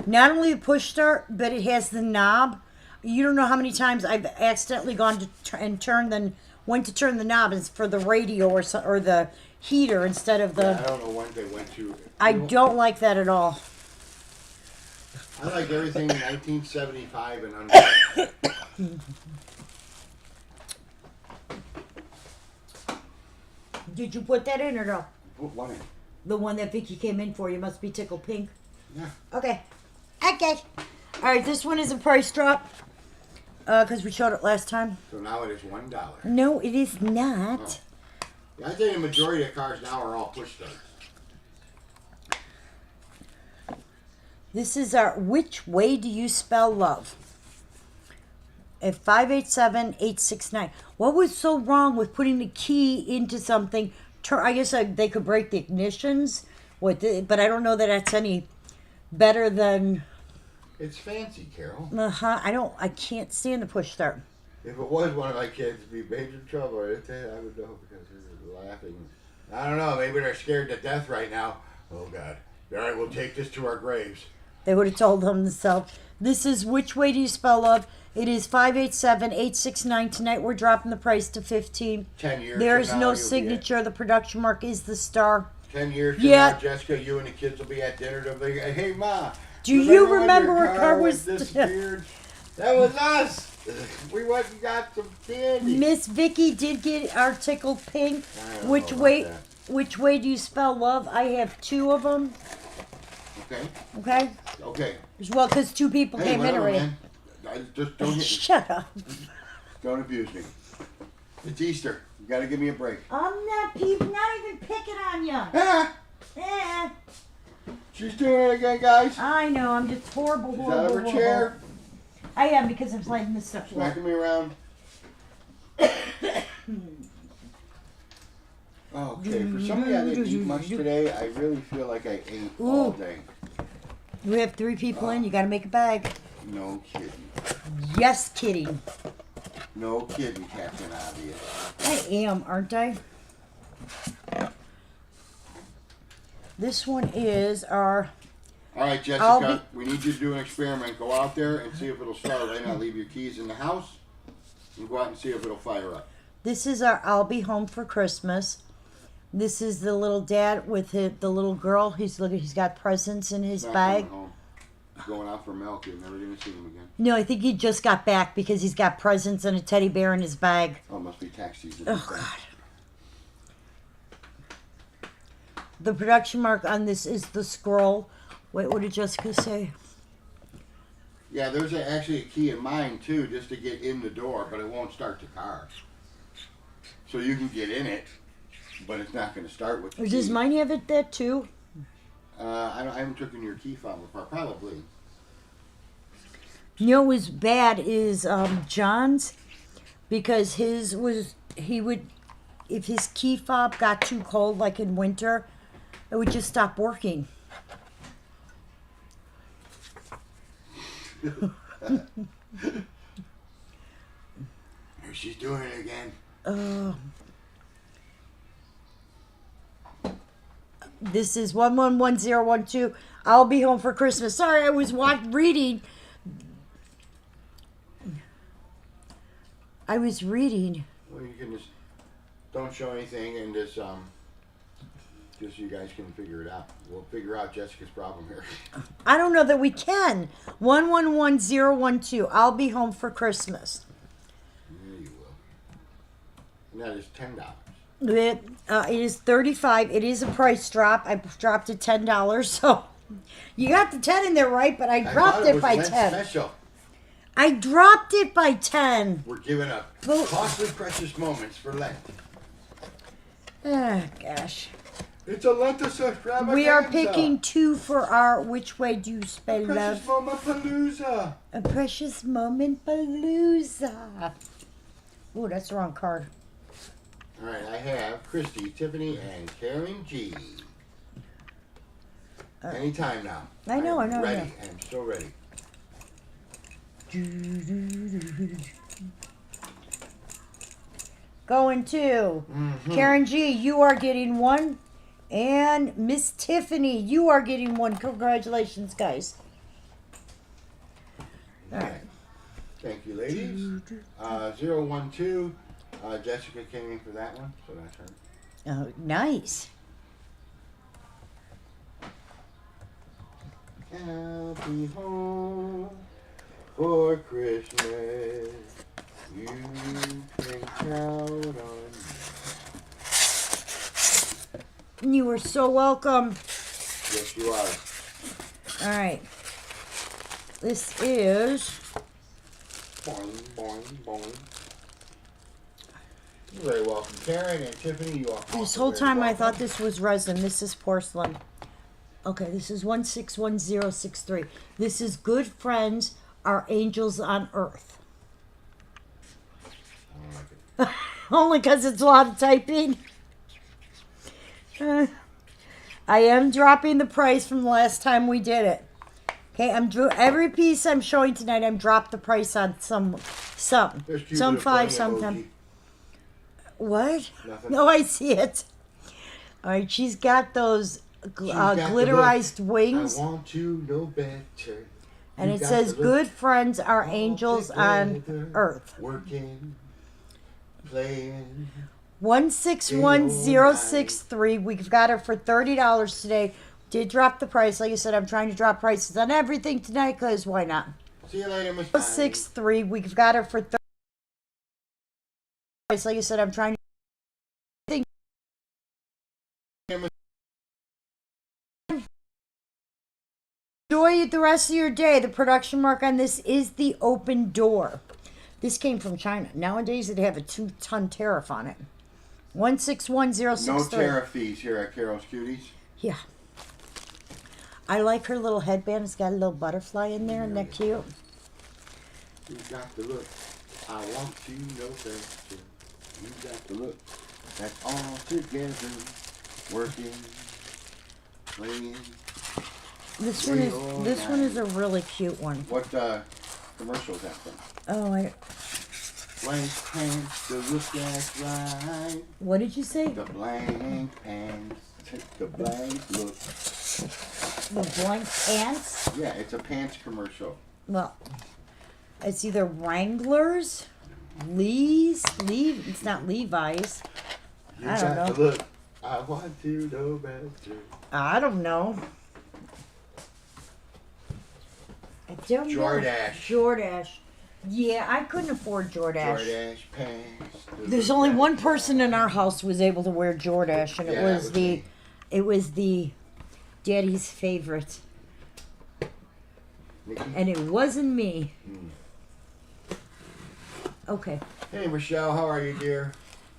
not only the push start, but it has the knob. You don't know how many times I've accidentally gone to turn the knob for the radio or the heater instead of the. Yeah, I don't know when they went to. I don't like that at all. I like everything 1975 and under. Did you put that in or no? Put one in. The one that Vicky came in for. You must be tickled pink. Yeah. Okay. Okay. All right. This one is a price drop because we showed it last time. So now it is $1. No, it is not. Oh. Yeah, I think the majority of cars now are all push starts. This is our Which Way Do You Spell Love? At 587-869. What was so wrong with putting the key into something? I guess they could break the ignitions, but I don't know that that's any better than. It's fancy, Carole. I can't stand the push start. If it was one of my kids, it'd be major trouble. I would know because they're laughing. I don't know. Maybe they're scared to death right now. Oh God! All right, we'll take this to our graves. They would have told them themselves. This is Which Way Do You Spell Love? It is 587-869. Tonight we're dropping the price to $15. 10 years. There is no signature. The production mark is the star. 10 years from now, Jessica, you and the kids will be at dinner. They'll be like, hey, Ma. Do you remember when our car was disappeared? That was us. We went and got some candy. Miss Vicky did get our tickled pink. Which way do you spell love? I have 2 of them. Okay. Okay. Okay. Well, because 2 people came in already. Man. Just don't hit me. Shut up. Don't abuse me. It's Easter. You got to give me a break. I'm not even picking on you. Ah! She's doing it again, guys. I know. I'm just horrible. She's out of her chair. I am because I'm sliding this stuff. Smacking me around. Okay, for somebody I didn't eat much today, I really feel like I ate all day. You have 3 people in. You got to make a bag. No kidding. Yes, kidding. No kidding, Captain Obvious. I am, aren't I? This one is our. All right, Jessica, we need you to do an experiment. Go out there and see if it'll start. Right now, leave your keys in the house and go out and see if it'll fire up. This is our I'll Be Home for Christmas. This is the little dad with the little girl. He's got presents in his bag. He's going out for milk. You're never going to see him again. No, I think he just got back because he's got presents and a teddy bear in his bag. Oh, it must be tax season. Oh, God. The production mark on this is the scroll. Wait, what did Jessica say? Yeah, there's actually a key in mine, too, just to get in the door, but it won't start the car. So you can get in it, but it's not going to start with the key. Does mine have it that, too? I haven't taken your key fob apart. Probably. You know what was bad is John's, because his was, he would if his key fob got too cold, like in winter, it would just stop working. Here she's doing it again. This is 111012. I'll be home for Christmas. Sorry, I was reading. I was reading. Well, you can just don't show anything and just so you guys can figure it out. We'll figure out Jessica's problem here. I don't know that we can. 111012. I'll be home for Christmas. Yeah, you will. And that is $10. It is $35. It is a price drop. I dropped it $10. So you got the 10 in there, right? But I dropped it by 10. Special. I dropped it by 10. We're giving up costly, precious moments for Lent. Ah, gosh. It's a Lent extravaganza. We are picking 2 for our Which Way Do You Spell Precious Love? moment palooza. A Precious Moment Palooza. Ooh, that's the wrong card. All right, I have Christy, Tiffany, and Karen G. Anytime now. I know. Ready. I'm so ready. Going to Karen G, you are getting 1. And Miss Tiffany, you are getting 1. Congratulations, guys. All right. Thank you, ladies. 012. Jessica came in for that one, so that's her. Oh, nice. I'll be home for Christmas. You can count on me. You are so welcome. Yes, you are. All right. This is... Boing, boing, boing. You're very welcome. Karen and Tiffany, you are This whole time I thought this was resin. This is porcelain. Okay, this is 161063. This is Good Friends Are Angels on Earth. I don't like it. Only because it's a lot of typing. I am dropping the price from the last time we did it. Okay, every piece I'm showing tonight, I'm dropped the price on some, There's some Cupid 5, emoji. some 10. What? Nothing. No, I see it. All right, she's got those glitterized wings. I want you no better. And You it got says, the look Good Friends Are all Angels on together, Earth. Working, playing. 161063. We've got it for $30 today. Did drop the price. Like I said, I'm trying to drop prices on everything tonight because why not? See you later, Miss Bonnie. 63. We've got it for $30. Like I said, I'm trying to. Enjoy the rest of your day. The production mark on this is the open door. This came from China. Nowadays, they have a 2-ton tariff on it. 161063. No tariff fees here at Carole's Cuties. Yeah. I like her little headband. It's got a little butterfly in there. Isn't that cute? You got the look. I want you no better. You got the look. That's all together. Working, playing. This one is a really cute one. What commercial is that from? Oh, Blank pants to look at right. what did you say? The blank pants. The blank look. The blank pants? Yeah, it's a pants commercial. Well, it's either Wranglers, it's not Levi's. You I don't got know. the look. I want to know better. I don't know. I don't know. Jordache. Yeah, I couldn't afford Jordache. Jordache pants. There's only one person in our house who was able to wear Jordache, and it was the daddy's favorite. Nikki? And it wasn't me. Mm. Okay. Hey, Michelle, how are you, dear?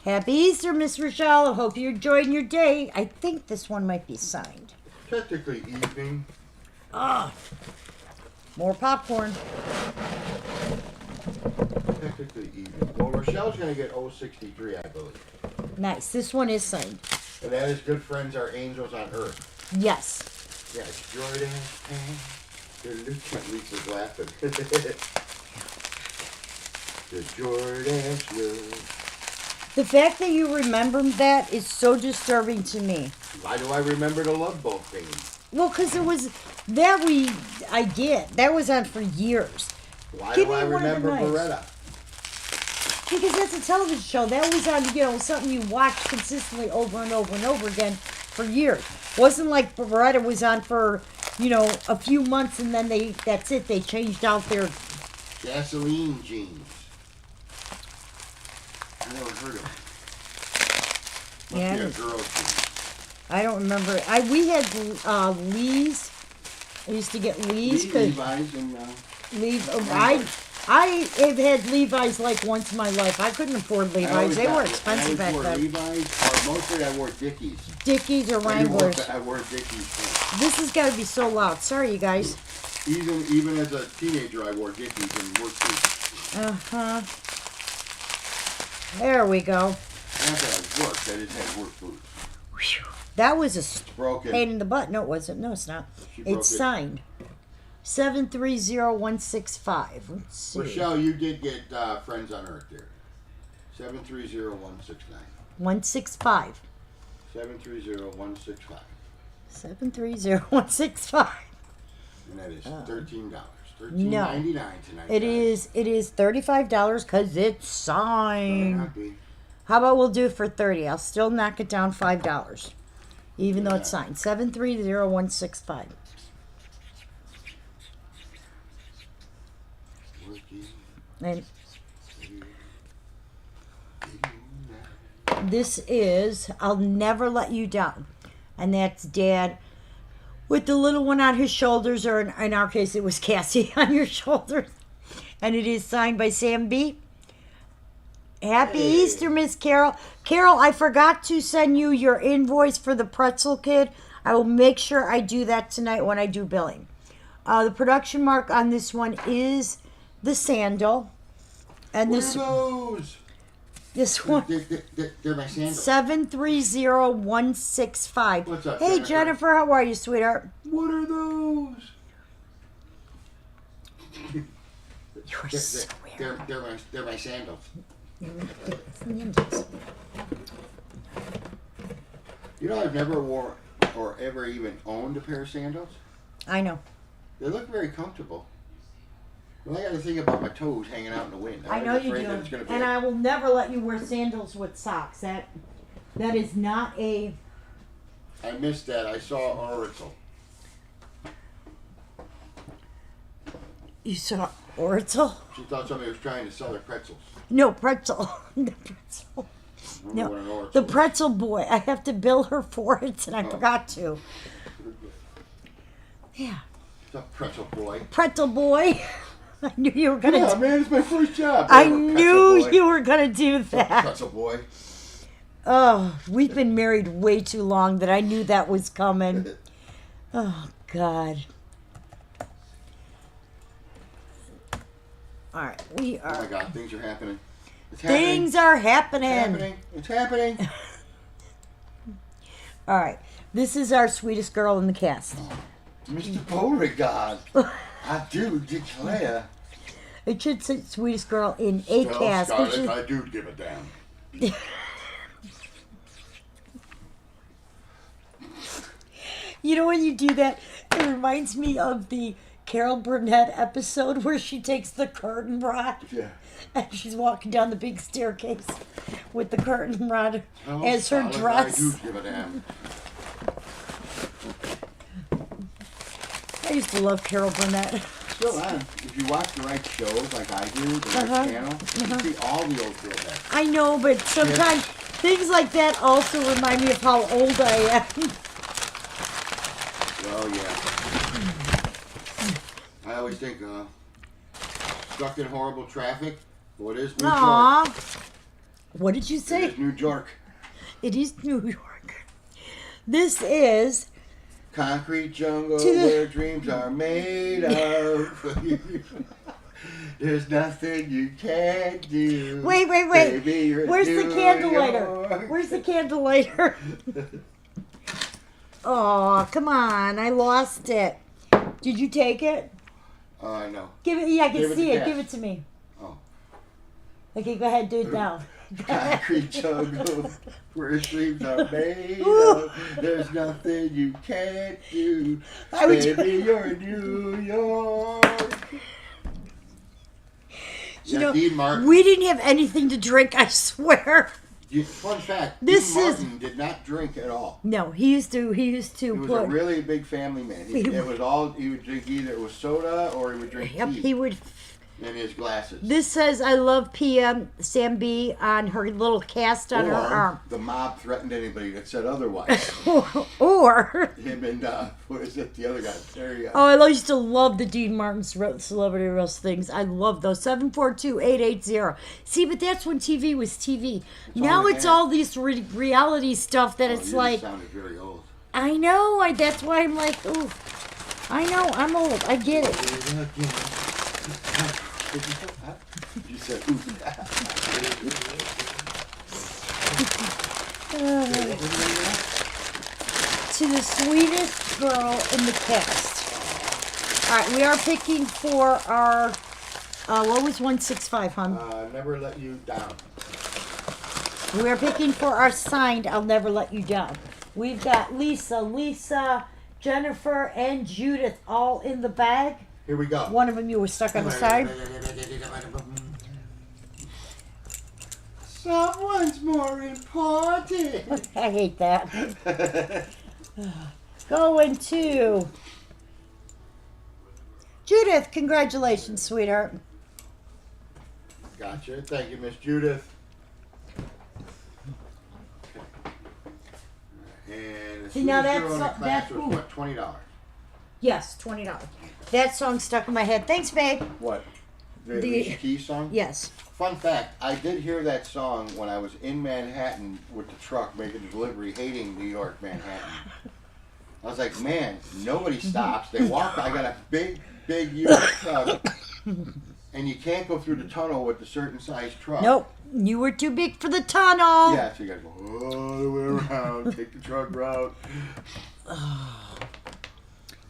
Happy Easter, Miss Rochelle. I hope you're enjoying your day. I think this one might be signed. Technically evening. Ah, more popcorn. Technically evening. Well, Rochelle's going to get 063, I believe. Nice. This one is signed. And that is Good Friends Are Angels on Earth. Yes. Yeah, it's Jordan. Lisa's laughing. The Jordan Love. The fact that you remember that is so disturbing to me. Why do I remember the Love Boat thing? Well, because it was that I get. That was on for years. Why Give do me I one of the remember nights. Beretta? Because that's a television show. That was on, something you watched consistently over and over and over again for years. Wasn't like Beretta was on for, a few months and then that's it. They changed out their... Gasoline jeans. I never heard of it. Must be a girl's jeans. I don't remember. We had Lee's. I used to get Lee's. Levi's and... I have had Levi's like once in my life. I couldn't afford Levi's. They were expensive back then. I then. Levi's, or mostly I wore Dickies. Dickies or Wranglers. I wore Dickies too. This has got to be so loud. Sorry, you guys. Even as a teenager, I wore Dickies and work boots. Uh-huh. There we go. Not that I worked. I just had work boots. Whew. That was a Broken. pain in the butt. No, it wasn't. No, it's not. It's signed. 730165. Let's see. Rochelle, you did get Friends on Earth there. 730169. 165. 730165. 730165. And that is $13. No. $13.99 tonight. It is $35 because it's signed. Not be. How about we'll do it for $30? I'll still knock it down $5. Even though it's signed. 730165. And this is I'll Never Let You Down. And that's Dad with the little one on his shoulders, or in our case it was Cassie on your shoulders. And it is signed by Sam B. Happy Easter, Miss Carole. Carole, I forgot to send you your invoice for the pretzel kid. I will make sure I do that tonight when I do billing. The production mark on this one is the sandal. And What are those? This one, They're my sandals. 730165. What's up, Hey, Jennifer, how are you, sweetheart? What are those? You are so weird. They're my sandals. I've never wore or ever even owned a pair of sandals. I know. They look very comfortable. Well, I got to think about my toes hanging out in the wind. I know you do. And I will never let you wear sandals with socks. That is not a... I missed that. I saw Oracle. You saw Oracle? She thought somebody was trying to sell her pretzels. No, pretzel. The pretzel. No, the pretzel boy. I have to bill her for it, and I forgot to. Yeah. What's up, pretzel boy? Pretzel boy. I knew you were gonna. Yeah, man, it's my first job. I knew you were gonna do that. Pretzel boy. Oh, we've been married way too long that I knew that was coming. Oh God. All right, we are. Oh my God, things are happening. It's Things are happening. It's happening. All right, this is our sweetest girl in the cast. Mr. Beauregard, I do declare. It should say sweetest girl in a cast. Scarlett, I do give a damn. You know when you do that, it reminds me of the Carol Burnett episode where she takes the curtain rod. Yeah. And she's walking down the big staircase with the curtain rod as her Scarlett, dress. I do give a damn. I used to love Carol Burnett. Still on. If you watch the right shows like I do, the right channel, you can see all the old throwbacks. I know, but sometimes things like that also remind me of how old I am. Well, yeah. I always think, stuck in horrible traffic. What is New York? What did you say? It is New York. It is New York. This is Concrete jungle where dreams are made of. There's nothing you can't do. Wait. Baby, you're Where's the New candle lighter? York. Where's the candle lighter? Oh, come on. I lost it. Did you take it? No. Give it. Yeah, I can Give it see to it. Cass. Give it to me. Oh. Okay, go ahead. Do it now. Concrete jungle where dreams are made of. There's nothing you can't do. I would Baby, you're New York. You know, Dean Martin. we didn't have anything to drink, I swear. Fun fact, This Dean is- Martin did not drink at all. No, he used to He was a really big family man. He would drink either it was soda or he would drink Yep, tea he would. in his glasses. This says, I love PM Sam B on her little cast on her arm. The mob threatened anybody that said otherwise. Or, Him and, what is it, the other guy? Terry, oh, I used to love the Dean Martin celebrity roast things. I love those. 742-880. See, but that's when TV was TV. Now all we it's had. all these reality stuff that it's you like, sounded very old. I know, that's why I'm like, ooh. I know, I'm old. I get it. You said, To the sweetest girl in the cast. All right, we are picking for our, what was 165, hon? Never Let You Down. We are picking for our signed I'll Never Let You Down. We've got Lisa, Jennifer, and Judith all in the bag. Here we go. One of them you were stuck on the side. Someone's more important. I hate that. Going to Judith. Congratulations, sweetheart. Gotcha. Thank you, Miss Judith. And the See, now sweetest girl in the that's- class was ooh. what, $20? Yes, $20. That song stuck in my head. Thanks, babe. What? The The- Alicia Keys song? Yes. Fun fact, I did hear that song when I was in Manhattan with the truck making the delivery, hating New York, Manhattan. I was like, man, nobody stops. They walk. I got a big U truck, and you can't go through the tunnel with the certain size truck. Nope. You were too big for the tunnel. Yeah, so you gotta go all the way around, take the truck route.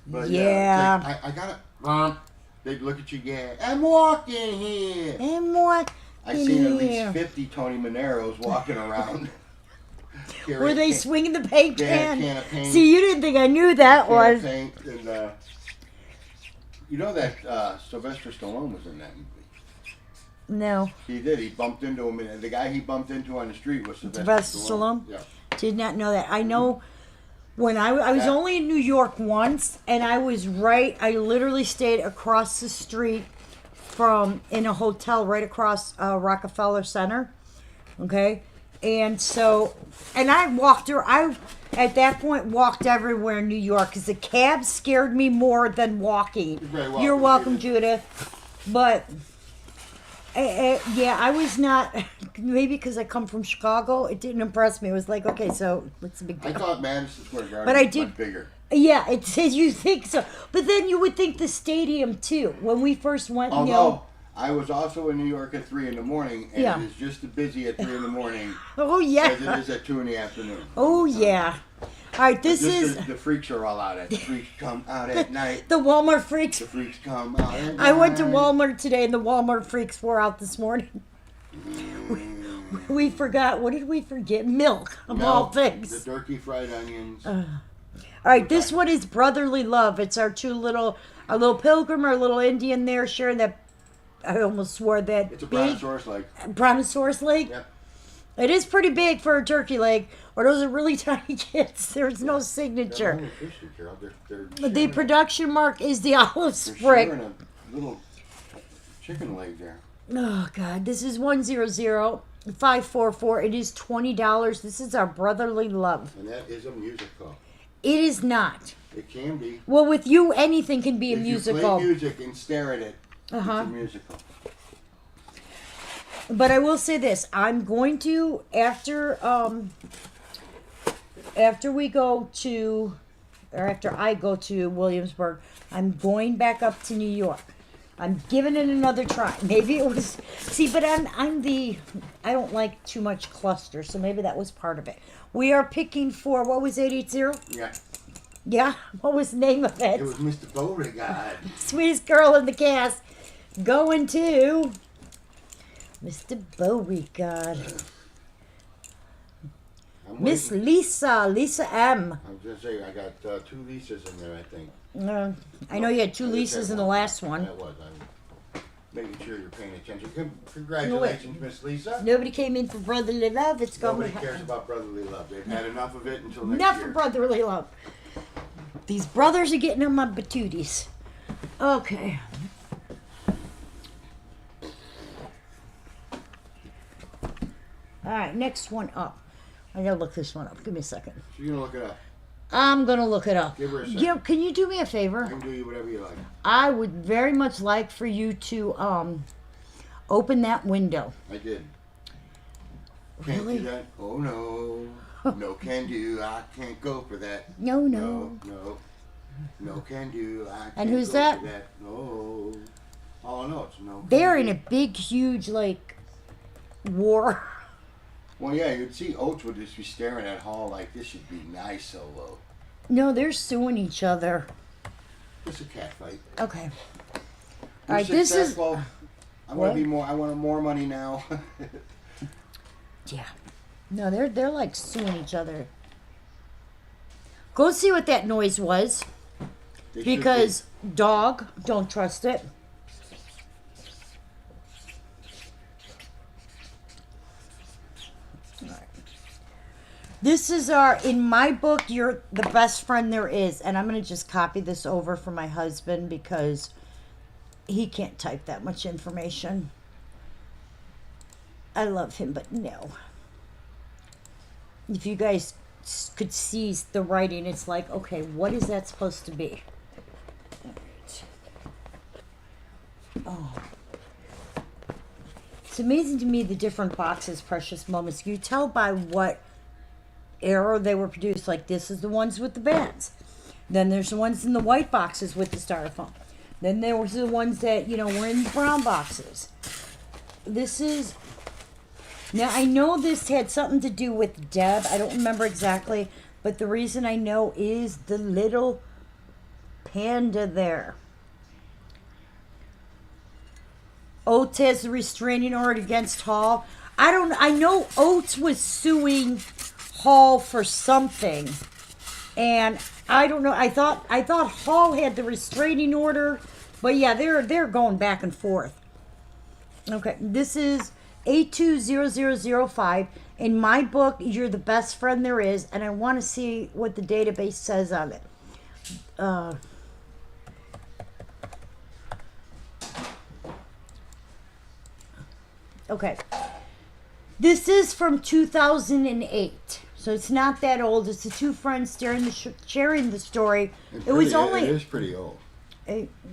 But Yeah. it's like, I gotta, Mom. They'd look at you, yeah, I'm walking here. And what? I seen at least 50 Tony Moneros walking around. Were they swinging the paint They had a can? can of paint. See, you didn't think I knew that Can of was. paint and, you know that Sylvester Stallone was in that movie. No. He did. He bumped into him, and the guy he bumped into on the street was Sylvester Stallone? Yeah. Did not know that. I know when I was Yeah. only in New York once, and I literally stayed across the street in a hotel right across Rockefeller Center. Okay? And so, and I at that point walked everywhere in New York because the cab scared me more than walking. You're very welcome, You're welcome, Judith. But yeah, I was not. Maybe because I come from Chicago, it didn't impress me. It was like, okay, so what's the big I deal? thought Madison Square Garden But I was did- much bigger. Yeah, it says you think so, but then you would think the stadium too. When we first went, Although, I was also in New York at 3 in the morning, and Yeah. it is just as busy at 3 in the morning oh as it yeah, is at 2 in the afternoon. oh yeah. All right, this Just is the freaks are all out at. The freaks come out at night. the Walmart freaks. The freaks come out at night. I went to Walmart today, and the Walmart freaks were out this morning. We forgot. What did we forget? Milk, of all Milk, things. The turkey fried onions. All right, this one is brotherly love. It's our our little pilgrim, our little Indian there sharing that. I almost swore that It's a big brontosaurus leg. brontosaurus leg. Yep. It is pretty big for a turkey leg, or those are really tiny kids. There's no They're signature. only Christian, Carol. They're The sharing production mark is the olive they're sprig. sharing a little chicken leg there. Oh God, this is 100-544. It is $20. This is our brotherly love. And that is a musical. It is not. It can be. Well, with you, anything can be a If musical. you play music and stare at it, Uh-huh. it's a musical. But I will say this: I'm going to after we go to, or after I go to Williamsburg, I'm going back up to New York I'm giving it another try. Maybe it was, see, but I don't like too much cluster, so maybe that was part of it. We are picking for, what was 880? Yeah. Yeah, what was the name of it? It was Mr. Beauregard. Sweetest girl in the cast. Going to Mr. Beauregard. Miss Lisa M. I was gonna say I got 2 Lisas in there, I think. I know you had 2 Lisas in the last one. That was. I'm making sure you're paying attention. Congratulations, Miss Lisa. Nobody came in for brotherly love. It's going. Nobody cares about brotherly love. They've had enough of it until next Enough year. for brotherly love. These brothers are getting on my patooties. Okay. All right, next one up. I gotta look this one up. Give me a second. So you're gonna look it up. I'm gonna look it up. Give her a second. Yeah, can you do me a I favor? can do you whatever you like. I would very much like for you to open that window. I did. Can't Really? do that. Oh no. No can do. I can't go for that. No. No can do. I can't And who's go that? For that. No. All I know it's no. They're can in a do. big, huge, like, war. Well, yeah, you'd see Oates would just be staring at Hall like this should be nice solo. No, they're suing each other. Just a cat fight. Okay. You're All right, this is. successful. I What? want to be more. I want more money now. Yeah. No, they're like suing each other. Go see what that noise was. They should Because dog, don't trust it. Alright. This is in my book, you're the best friend there is. And I'm going to just copy this over for my husband because he can't type that much information. I love him, but no. If you guys could see the writing, it's like, okay, what is that supposed to be? Oh. It's amazing to me the different boxes, Precious Moments. You tell by what era they were produced. Like this is the ones with the bands. Then there's the ones in the white boxes with the styrofoam. Then there was the ones that, were in the brown boxes. This is... Now, I know this had something to do with Deb. I don't remember exactly. But the reason I know is the little panda there. Oates has the restraining order against Hall. I know Oates was suing Hall for something. And I don't know. I thought Hall had the restraining order. But yeah, they're going back and forth. Okay, this is 820005. In my book, you're the best friend there is, and I want to see what the database says on it. Okay. This is from 2008, so it's not that old. It's the two friends sharing the story. It was only... It is pretty old.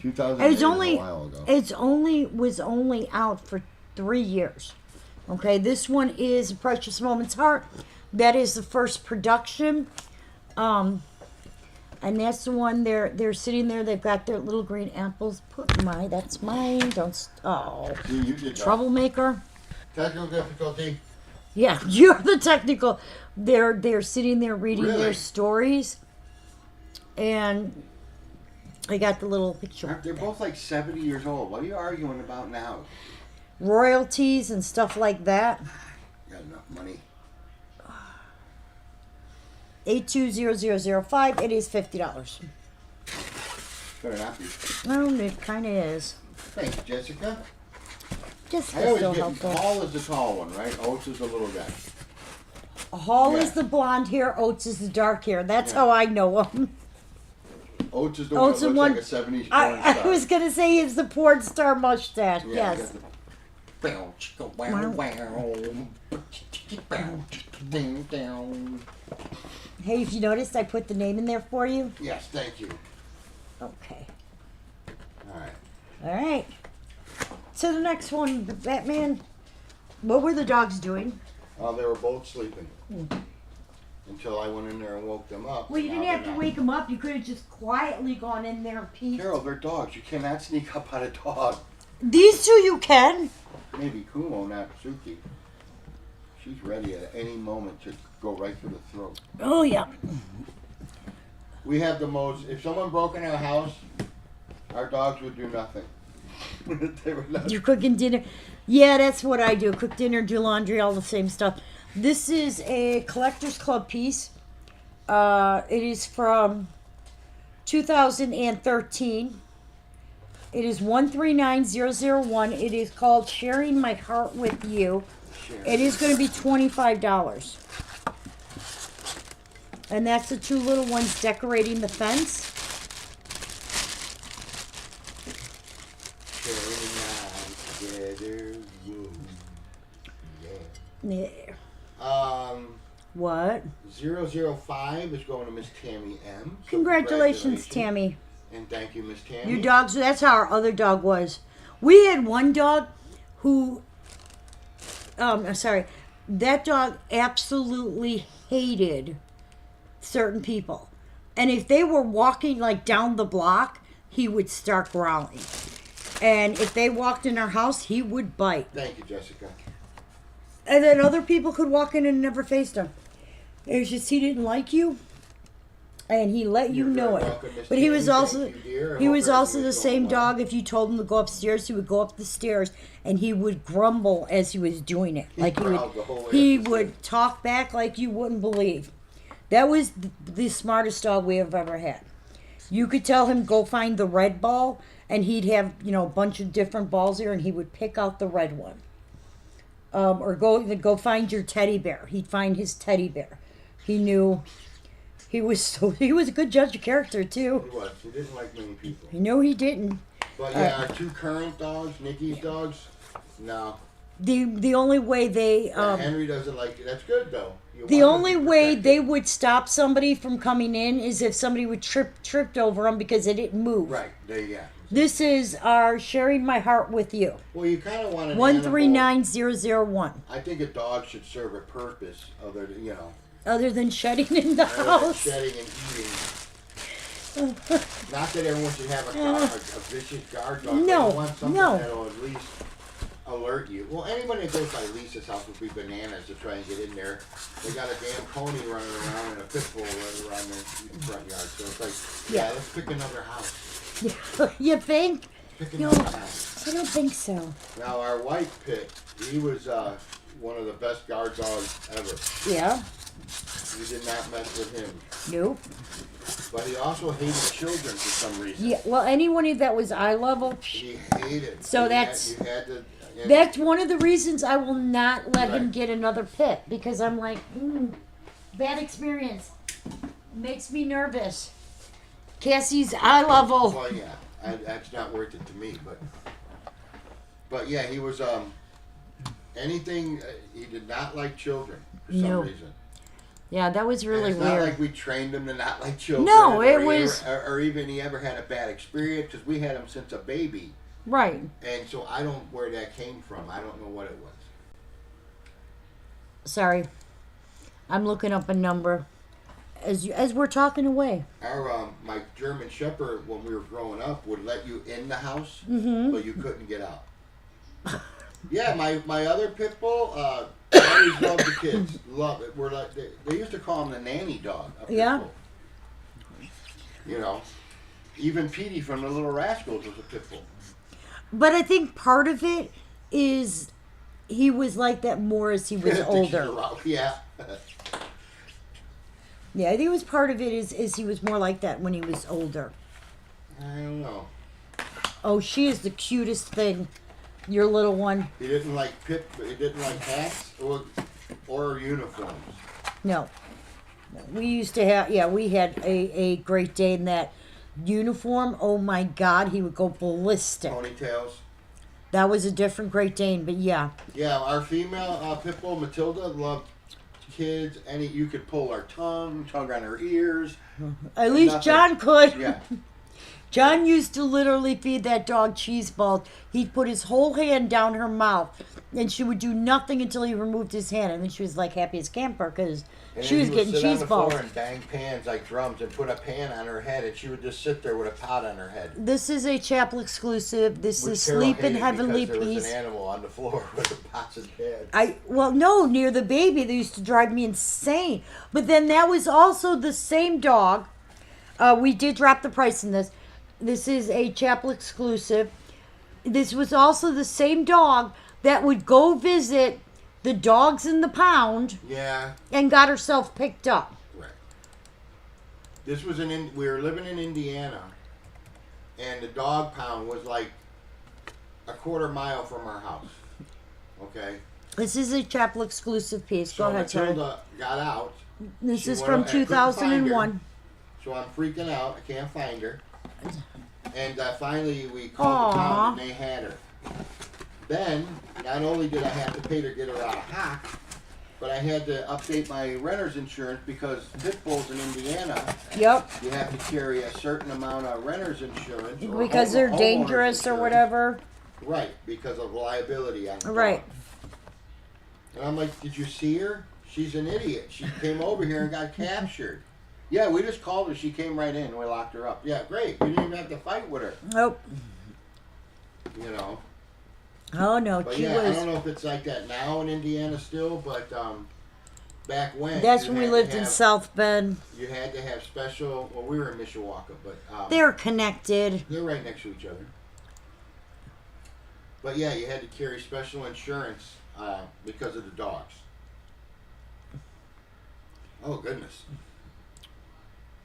2008 It was only... a while ago. was only out for 3 years. Okay, this one is Precious Moments Heart. That is the first production. And that's the one they're sitting there. They've got their little green apples. That's mine. Oh, See, you did that. troublemaker. Technical difficulty. Yeah, you're the technical. They're sitting there reading Really? their stories, and I got the little picture. They're both like 70 years old. What are you arguing about now? Royalties and stuff like that. Got enough money. 820005. It is $50. Better not be. Oh, it kind of is. Thanks, Jessica. Just I always so get helpful. Hall is the tall one, right? Oates is the little guy. Hall Yeah. is the blonde hair. Oates is the dark hair. That's Yeah. how I know him. Oates is the one Oates that is looks one. like a 70s porn I star. was gonna say he's the porn star mustache. Yeah, Yes. he got the- Bow, chicka, wow, wow. Bow, chicka, ding, down. Hey, if you noticed, I put the name in there for you. Yes, thank you. Okay. All right. All right. So the next one, the Batman. What were the dogs doing? They were both sleeping. until I went in there and woke them up. Well, you Now didn't have they're to not. wake them up. You could have just quietly gone in there and peeked. Carole, they're dogs. You cannot sneak up on a dog. These two you can. Maybe Kumo, not Suki. She's ready at any moment to go right for the throat. Oh, yeah. We have the most. If someone broke in our house, our dogs would do nothing. They were not. You're cooking dinner. Yeah, that's what I do. Cook dinner, do laundry, all the same stuff. This is a Collector's Club piece. It is from 2013. It is 139001. It is called Sharing My Heart With You. It is going to be $25. And that's the two little ones decorating the fence. Yeah. What? 005 is going to Miss Tammy M. So Congratulations, Tammy. And thank you, Miss Tammy. Your dogs, that's how our other dog was. We had one dog who, that dog absolutely hated certain people. And if they were walking like down the block, he would start growling. And if they walked in our house, he would bite. Thank you, Jessica. And then other people could walk in and never faced him. It was just he didn't like you, and he let you You're know very it. welcome, Miss But he was Tammy. also Thank you, dear. I he hope was also everything the is same going well. dog. If you told him to go upstairs, he would go up the stairs, and he would grumble as he was doing it. Like growled the whole way he up the would talk back like you wouldn't believe. That was the smartest dog we have ever had. You could tell him go find the red ball, and he'd have a bunch of different balls there, and he would pick out the red one. Or go find your teddy bear. He'd find his teddy bear. He knew. He was a good judge of character too. He was. He didn't like many people. No, he didn't. But yeah, our two current dogs, Nikki's dogs, no. The only way they Henry doesn't like it. That's good though. You the want only them to way protect they it. would stop somebody from coming in is if somebody would tripped over them because they didn't move. Right. There you go. This is our Sharing My Heart With You. Well, you kind of want an 139001. I think a dog should serve a purpose other than, Other than shedding in the other than house. shedding and eating. Not that everyone should have a vicious guard dog. No, But you want something no. that'll at least alert you. Well, anybody that goes by Lisa's house would be bananas to try and get in there. They got a damn pony running around and a pit bull running around their front yard. So it's like, Yeah. let's pick another house. You think? Pick No, another house. I don't think so. Now, our white pit, he was one of the best guard dogs ever. Yeah. We did not mess with him. Nope. But he also hated children for some reason. Yeah. Well, anyone that was eye level. He hated. So you that's- you had to. That's one of the reasons I will not let him Right. get another pit because I'm like, bad experience. Makes me nervous. Cassie's eye level. Well, yeah, that's not worth it to me. But yeah, he was anything. He did not like children for some No. reason. Yeah, that was And really it's not weird. like we trained him to not like children. No, it or he was- or even he ever had a bad experience because we had him since a baby. Right. And so I don't where that came from. I don't know what it was. Sorry. I'm looking up a number as we're talking away. Our my German Shepherd when we were growing up would let you in the house, Mm-hmm. but you couldn't get out. Yeah, my other pit bull always loved the kids. Love it. We're like they used to call him the nanny dog. A pit Yeah. bull. Even Petey from the Little Rascals was a pit bull. But I think part of it is he was like that more as he was I think she's older. around. Yeah. Yeah, I think it was part of it is he was more like that when he was older. I don't know. Oh, she is the cutest thing. Your little one. He didn't like he didn't like hats or uniforms. No. We used to have, we had a Great Dane that uniform. Oh my God, he would go ballistic. Ponytails. That was a different Great Dane, but yeah. Yeah, our female pit bull Matilda loved kids. You could pull her tongue, tug on her ears. At least Nothing. John could. Yeah. John used to literally feed that dog cheese balls. He'd put his whole hand down her mouth, and she would do nothing until he removed his hand, and then she was like happy as camper because And she then was he would getting sit cheese on the balls. floor and bang pans like drums and put a pan on her head, and she would just sit there with a pot on her head. This is a chapel exclusive. This Which is Carole Sleep in hated Heavenly because there was Peace. an animal on the floor with a pots and pans. No, near the baby, they used to drive me insane. But then that was also the same dog. We did drop the price in this. This is a chapel exclusive. This was also the same dog that would go visit the dogs in the pound Yeah. and got herself picked up. Right. This was we were living in Indiana, and the dog pound was like a quarter mile from our house. Okay. This is a chapel exclusive piece. So Go ahead, Terry. Matilda got out. This She is went from up- I couldn't find her. 2001. So I'm freaking out. I can't find her. And finally, we called the town, and they had her. Then, not only did I have to pay to get her out of hock, but I had to update my renter's insurance because pit bulls in Indiana, Yep. you have to carry a certain amount of renter's insurance. Or Because they're homeowner's dangerous or insurance. whatever. Right, because of liability on the Right. dog. And I'm like, did you see her? She's an idiot. She came over here and got captured. Yeah, we just called her. She came right in and we locked her up. Yeah, great. We didn't even have to fight with her. Nope. You know. Oh no, But she yeah, I was. don't know if it's like that now in Indiana still, but back when. That's you when we had to lived in have- South Bend. You had to have special. Well, we were in Mishawaka, but They're connected. they're right next to each other. But yeah, you had to carry special insurance because of the dogs. Oh goodness.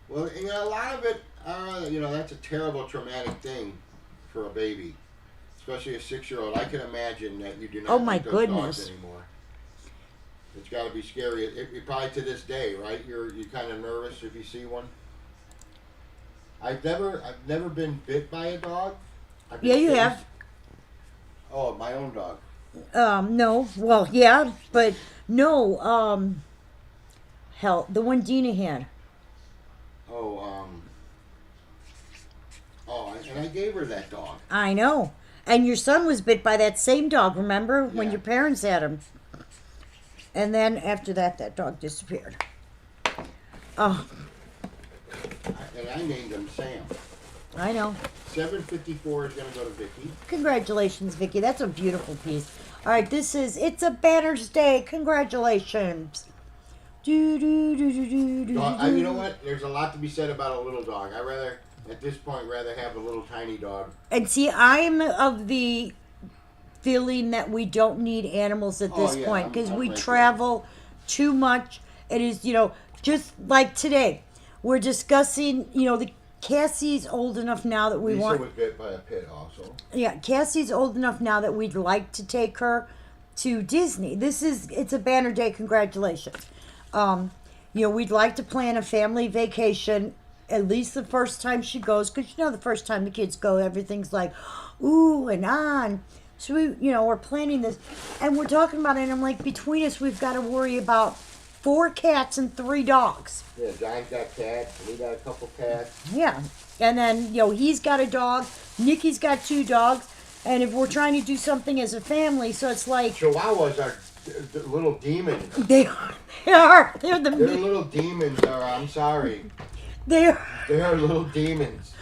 Well, you know, a lot of it, that's a terrible, traumatic thing for a baby, especially a 6-year-old. I can imagine that you do not Oh, my like those goodness. dogs anymore. It's got to be scary. It probably to this day, right? You're kind of nervous if you see one. I've never been bit by a dog. I've been Yeah, you chased- have. Oh, my own dog. No. Well, yeah, but no. Hell, the one Dina had. And I gave her that dog. I know. And your son was bit by that same dog, remember? When Yeah. your parents had him. And then after that, that dog disappeared. Oh, And I named him Sam. I know. 754 is going to go to Vicky. Congratulations, Vicky. That's a beautiful piece. All right, this is It's a Banner's Day. Congratulations. Do, do, do, do, do, do, do. You know what? There's a lot to be said about a little dog. I rather, at this point, rather have a little tiny dog. And see, I'm of the feeling that we don't need animals at this yeah, point because I'm we right there. travel too much. It is, just like today, we're discussing, the Cassie's old enough now that we Lisa want. was bit by a pit also. Yeah, Cassie's old enough now that we'd like to take her to Disney. It's a banner day. Congratulations. We'd like to plan a family vacation at least the first time she goes, because the first time the kids go, everything's like, ooh and on. So we're planning this, and we're talking about it. And I'm like, between us, we've got to worry about 4 cats and 3 dogs. Yeah, John's got cats. We got a couple cats. Yeah, and then he's got a dog. Nikki's got 2 dogs, and if we're trying to do something as a family, so it's like Chihuahuas are the little demons. they are. They're the They're little demons. I'm sorry. they're. They are little demons.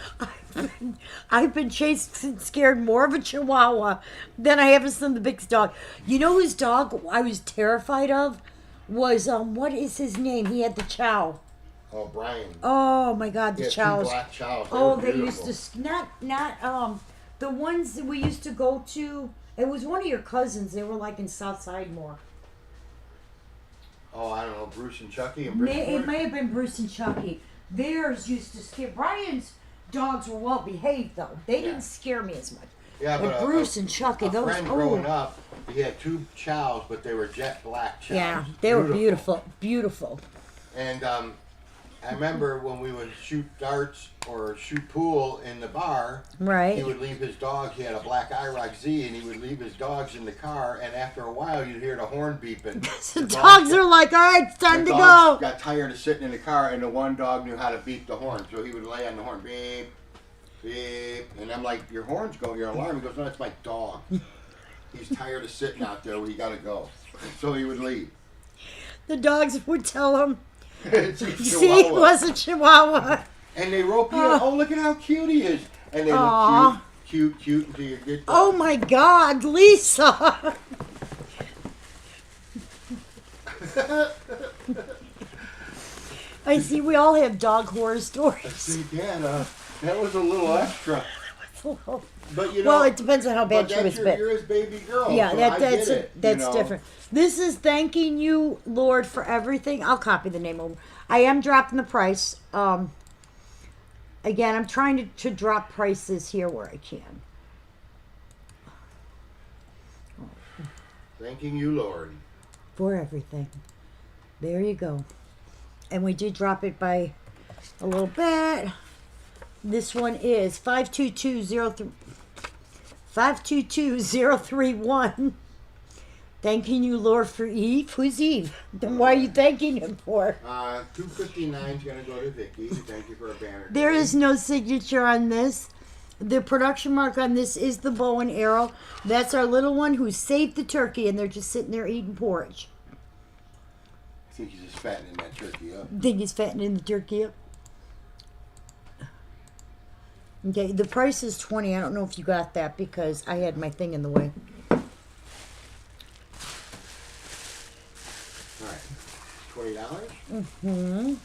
I've been chased and scared more of a Chihuahua than I have of some of the biggest dog. You know whose dog I was terrified of was what is his name? He had the Chow. Oh, Brian. Oh my God, the Yeah, 2 Chows. black chows. Oh, were they beautiful. used to not the ones that we used to go to. It was one of your cousins. They were like in South Sidemore. Oh, I don't know, Bruce and Chucky and It Bridgeport? may have been Bruce and Chucky. Theirs used to scare. Brian's dogs were well behaved though. They didn't scare me as much. Yeah, But Bruce and Chucky, a those. friend growing up, he had 2 chows, but they were jet black chows. Yeah, they were beautiful, beautiful. And I remember when we would shoot darts or shoot pool in the bar, he Right. would leave his dog. He had a black IROC Z, and he would leave his dogs in the car. And after a while, you'd hear the horn beeping. The dogs are like, all right, it's time the to dogs go. got tired of sitting in the car, and the one dog knew how to beep the horn, so he would lay on the horn, beep. beep. And I'm like, your horn's going, your alarm. He goes, no, it's my dog. He's tired of sitting out there. He got to go. So he would leave. The dogs would tell him, It's a see, it Chihuahua. was a Chihuahua. And they rope you in. Oh, look at how cute he is. And they Aw. look cute until you get the... Oh my God, Lisa. I see we all have dog horror stories. See, Dad, that was a little extra. But you know, Well, it depends on how bad but she was bit. you're his baby girl. Yeah, so that, I that's get it, that's you know. different. This is thanking you, Lord, for everything. I'll copy the name over. I am dropping the price. Again, I'm trying to drop prices here where I can. Thanking you, Lord. For everything. There you go. And we did drop it by a little bit. This one is 522031. Thanking you, Lord, for Eve. Who's Eve? Then why are you thanking him for? 259 is going to go to Vicky. Thank you for a banner. There is no signature on this. The production mark on this is the bow and arrow. That's our little one who saved the turkey, and they're just sitting there eating porridge. I think he's just fattening that turkey up. Think he's fattening the turkey up? Okay, the price is $20. I don't know if you got that because I had my thing in the way. All right, $20. Mm-hmm.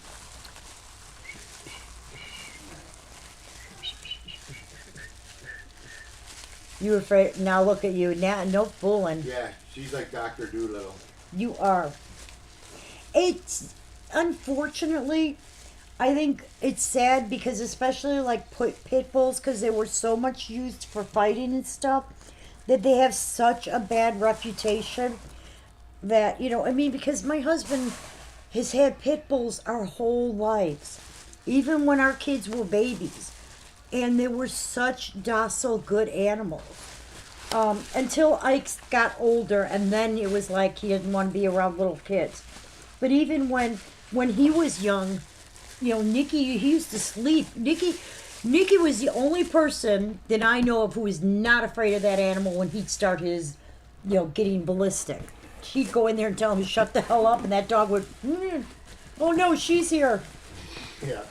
You afraid? Now look at you. Now, no fooling. Yeah, she's like Dr. Doolittle. You are. It's unfortunately, I think it's sad because especially like pit bulls, because they were so much used for fighting and stuff, that they have such a bad reputation. That, you know, I mean, because my husband has had pit bulls our whole lives, even when our kids were babies, and they were such docile, good animals. Until Ike got older, and then it was like he didn't want to be around little kids. But even when he was young, you know, Nikki, he used to sleep. Nikki was the only person that I know of who was not afraid of that animal when he'd start his, you know, getting ballistic. She'd go in there and tell him to shut the hell up, and that dog would, oh no, she's here. Yeah.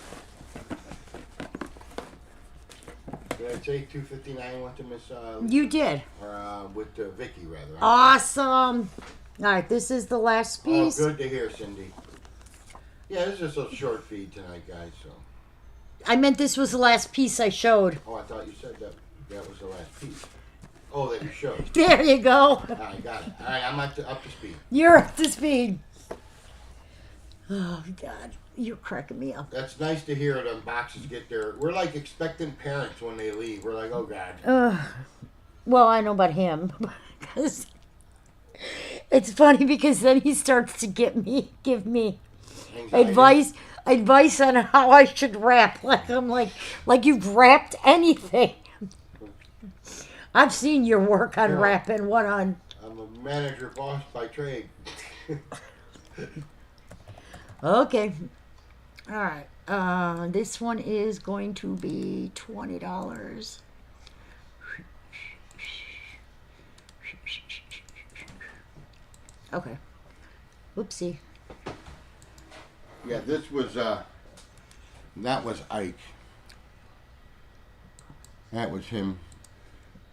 Did I say 259 went to Miss? You did. Or with Vicky rather. Awesome. All right, this is the last piece. Oh, good to hear, Cindy. Yeah, this is just a short feed tonight, guys. So. I meant this was the last piece I showed. Oh, I thought you said that was the last piece. Oh, that you showed. There you go. I got it. All right, I'm up to speed. You're up to speed. Oh, God. You're cracking me up. That's nice to hear them boxes get there. We're like expectant parents when they leave. We're like, oh, God. Well, I know about him. Because it's funny because then he starts to give me Anxiety. advice on how I should rap. Like you've rapped anything. I've seen your work on rapping. What on? I'm a manager boss by trade. Okay. All right. This one is going to be $20. Okay. Whoopsie. Yeah, this was that was Ike. That was him.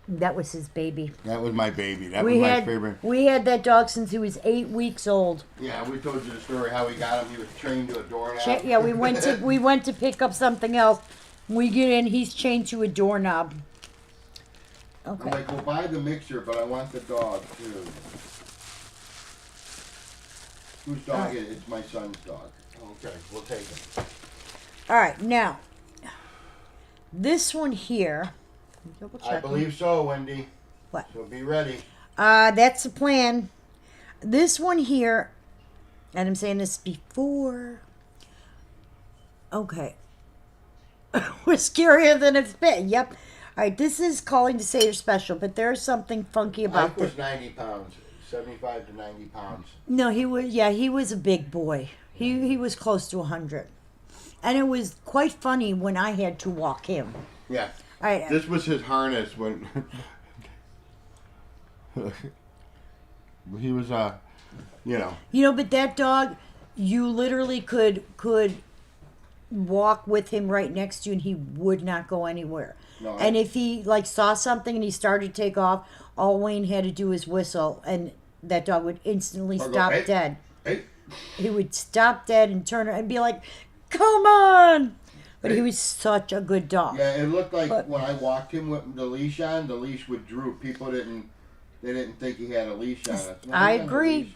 That was his baby. That was my baby. That was my favorite. We had that dog since he was 8 weeks old. Yeah, we told you the story how we got him. He was chained to a doorknob. Yeah, we went to pick up something else. We get in, he's chained to a doorknob. Okay. I'm like, we'll buy the mixer, but I want the dog too. Whose dog is it? It's my son's dog. Okay, we'll take him. All right, now this one here. Double I check. believe so, Wendy. What? So be ready. That's the plan. This one here, and I'm saying this before. Okay. Was scarier than it's been. Yep. All right, this is calling to say they're special, but there's something funky about Ike was 90 pounds, 75 to 90 pounds. No, he was. Yeah, he was a big boy. He was close to 100, and it was quite funny when I had to walk him. Yeah. All right. This was his harness when he was you know. You know, but that dog, you literally could walk with him right next to you and he would not go anywhere. No, And if he like saw something and he started to take off, all Wayne had to do was whistle and that dog would instantly Or go, stop "Hey, dead. hey, He would stop dead and turn and be like, "Come on!" But he Hey. was such a good dog. Yeah, it looked like But- when I walked him with the leash on, the leash would droop. People didn't think he had a leash on it. No, I he had no agree. leash.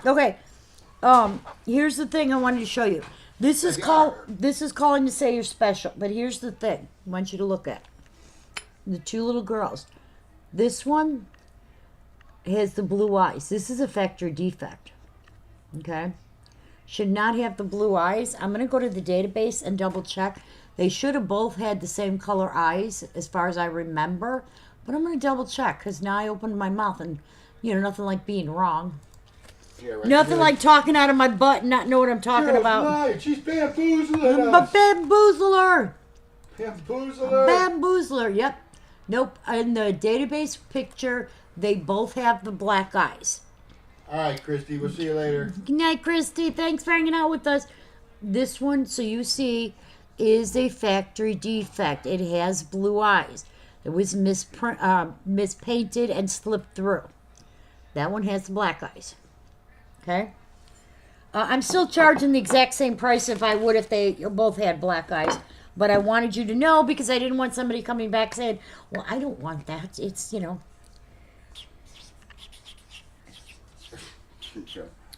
Okay. Here's the thing I wanted to show you. This is calling to say you're special. But here's the thing I want you to look at. The two little girls. This one has the blue eyes. This is a factory defect. Okay? Should not have the blue eyes. I'm going to go to the database and double check. They should have both had the same color eyes as far as I remember. But I'm going to double check because now I opened my mouth and, nothing like being wrong. Yeah, right. Nothing like talking out of my butt and not know what I'm talking about. Right. She's bamboozling I'm us. a bamboozler. Bamboozler. Bamboozler, yep. Nope. In the database picture, they both have the black eyes. All right, Christy. We'll see you later. Good night, Christy. Thanks for hanging out with us. This one, so you see, is a factory defect. It has blue eyes. It was mispainted and slipped through. That one has the black eyes. Okay? I'm still charging the exact same price if they both had black eyes. But I wanted you to know because I didn't want somebody coming back saying, well, I don't want that. It's,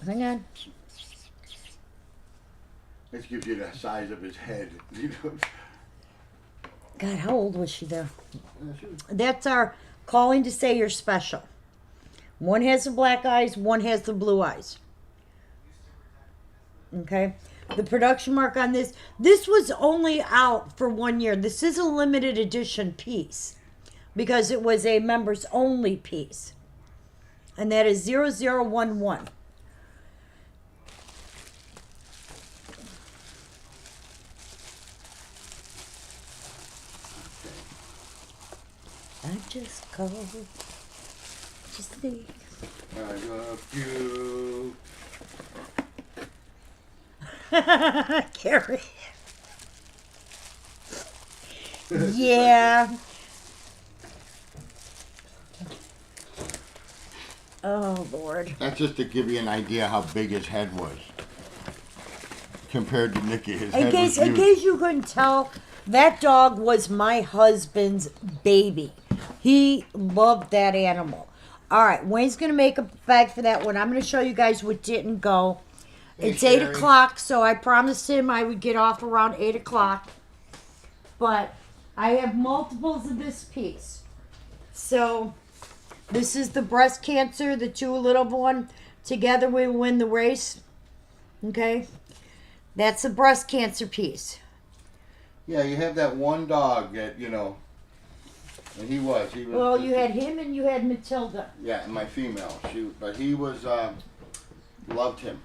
Hang on. This gives you the size of his head. God, how old was she there? That's our calling to say you're special. One has the black eyes, one has the blue eyes. Okay? The production mark on this was only out for 1 year. This is a limited edition piece because it was a members only piece. And that is 0011. I just called to see. I love you. Carrie. Yeah. Oh, Lord. That's just to give you an idea how big his head was compared to Nikki. His head was In huge. case you couldn't tell, that dog was my husband's baby. He loved that animal. All right, Wayne's going to make a bag for that one. I'm going to show you guys what didn't go. It's Hey, 8 Sherry. o'clock, so I promised him I would get off around 8 o'clock. But I have multiples of this piece. So this is the breast cancer, the two little one. Together we win the race. Okay? That's the breast cancer piece. Yeah, you have that one dog that, and he was. Well, you had him and you had Matilda. Yeah, my female. But he was, loved him.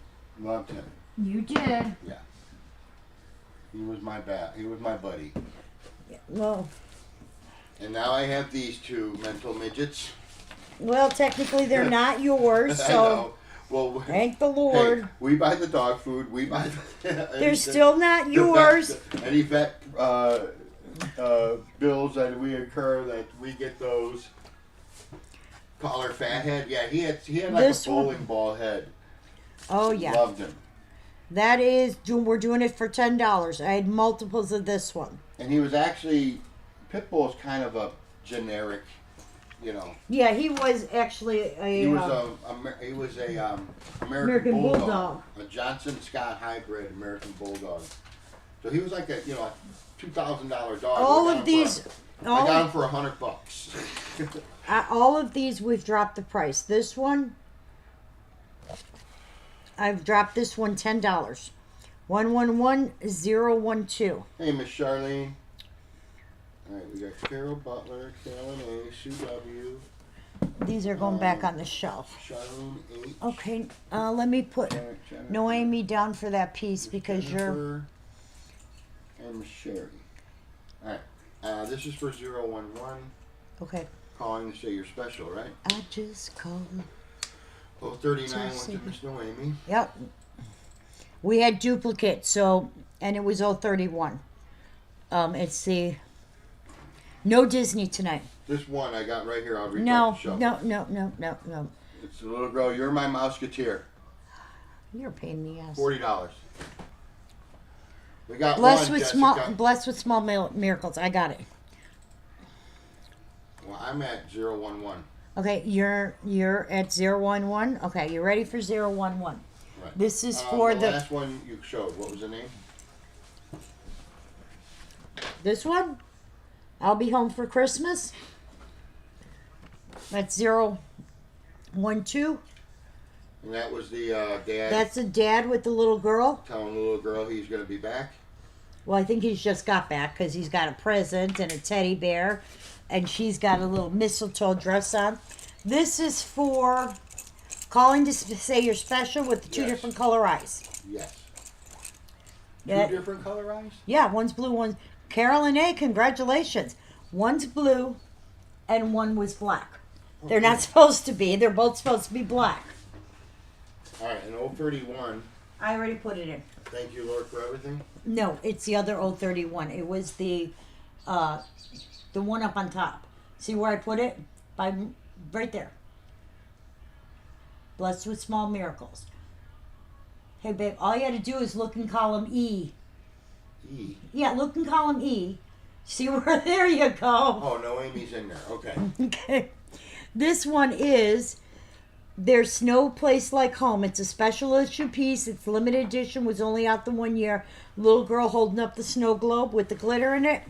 You did. Yeah. He was my buddy. Well, And now I have these two mental midgets. technically they're not yours, I so know. Well, thank the Lord. hey, we buy the dog food. We buy the. They're still not yours. Any vet bills that we incur, that we get those. Collar fathead. Yeah, he had like This a bowling ball head. Oh yeah, Loved him. that is. We're doing it for $10. I had multiples of this one. And he was actually, Pitbull's kind of a generic, Yeah, he was actually a. He was a American Bulldog. Bulldog, a Johnson Scott hybrid American Bulldog. So he was like a $2,000 dog. all of these. I got him for $100. All of these we've dropped the price. This one, I've dropped this one $10. 111012. Hey, Miss Charlene. All right, we got Carol Butler, Carolyn A, Sue W, These are going back on the shelf. Charlene H. Okay, let me put Jennifer, Noemi down for that piece because you're. Jennifer, and Miss Sherry. All right. This is for 011. Okay. Calling to say you're special, right? I just called. 039 went to Miss Noemi. Yep. We had duplicates, so, and it was 031. It's the, no Disney tonight. This one I got right here. I'll read No, off the shelf. no. It's the little girl. You're my Mouseketeer. You're a pain in the ass. $40. We got Blessed one, with Jessica. blessed with small miracles. I got it. Well, I'm at 011. Okay, you're at 011. Okay, you ready for 011? Right. This is for the last one you showed. What was the name? this one. I'll be home for Christmas. That's 012. And that was the dad. That's the dad with the little girl. Telling the little girl he's going to be back. Well, I think he's just got back because he's got a present and a teddy bear, and she's got a little mistletoe dress on. This is for calling to say you're special with the two Yes. different color eyes. Yes. Yeah. Two different color eyes? Yeah, one's blue, one's... Carole and A, congratulations. One's blue and one was black. They're not supposed to be. They're both supposed to be black. All right, and 031. I already put it in. Thank you, Lord, for everything. No, it's the other 031. It was the one up on top. See where I put it? Right there. Blessed with small miracles. Hey, babe, all you got to do is look in column E. E. Yeah, look in column E. See where? There you go. Oh, Noemi's in there. Okay. Okay. This one is their Snow Place Like Home. It's a special issue piece. It's limited edition. Was only out the 1 year. Little girl holding up the snow globe with the glitter in it.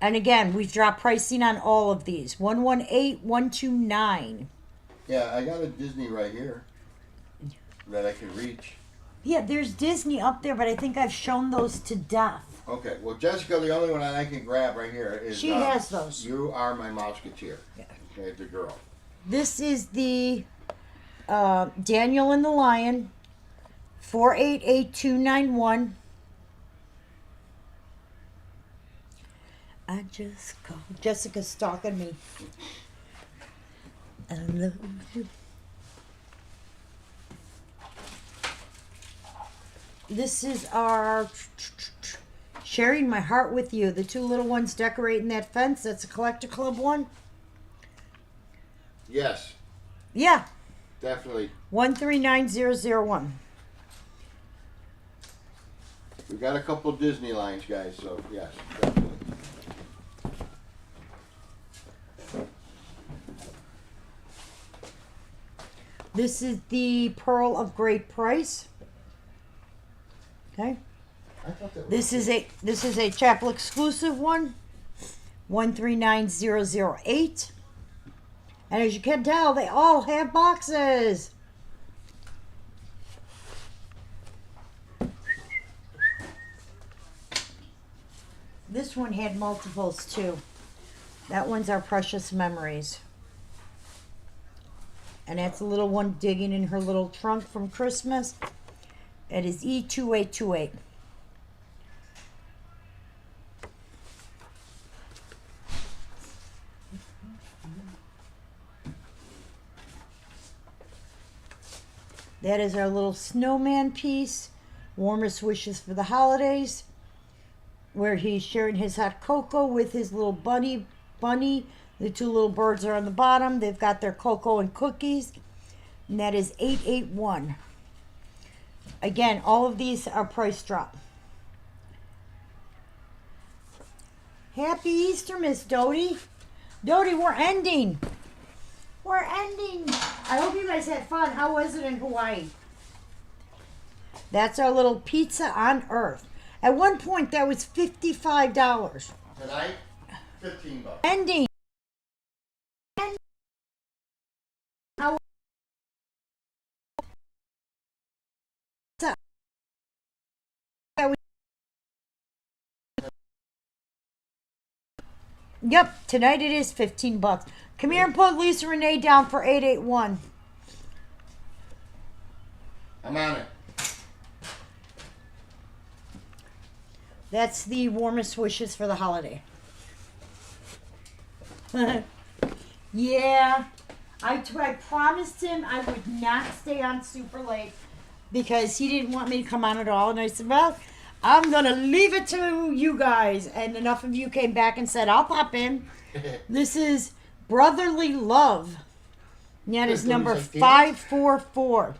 And again, we've dropped pricing on all of these. 118129. Yeah, I got a Disney right here that I can reach. Yeah, there's Disney up there, but I think I've shown those to death. Okay, well, Jessica, the only one I can grab right here is... She has those. You Are My Mouseketeer. Yeah. Okay, the girl. This is the Daniel and the Lion, 488291. I just called. Jessica's stalking me. I love you. This is our Sharing My Heart With You. The two little ones decorating that fence. That's a Collector Club one. Yes, Yeah. definitely. 139001. We've got a couple Disney lines, guys, so yes, definitely. This is the Pearl of Great Price. Okay. I thought that was... This is a chapel exclusive one. 139008. And as you can tell, they all have boxes. This one had multiples too. That one's our Precious Memories. And that's a little one digging in her little trunk from Christmas. It is E2828. That is our little snowman piece. Warmest wishes for the holidays. Where he's sharing his hot cocoa with his little bunny. The two little birds are on the bottom. They've got their cocoa and cookies. And that is 881. Again, all of these are price drop. Happy Easter, Miss Dodie. Dodie, we're ending. We're ending. I hope you guys had fun. How was it in Hawaii? That's our little pizza on Earth. At one point, that was $55. Tonight, $15. Ending. Yep, tonight it is $15. Come here and put Lisa Renee down for 881. I'm on it. That's the warmest wishes for the holiday. Yeah. I promised him I would not stay on super late because he didn't want me to come on at all. And I said, well, I'm going to leave it to you guys. And enough of you came back and said, I'll pop in. This is Brotherly Love. And that is number 544.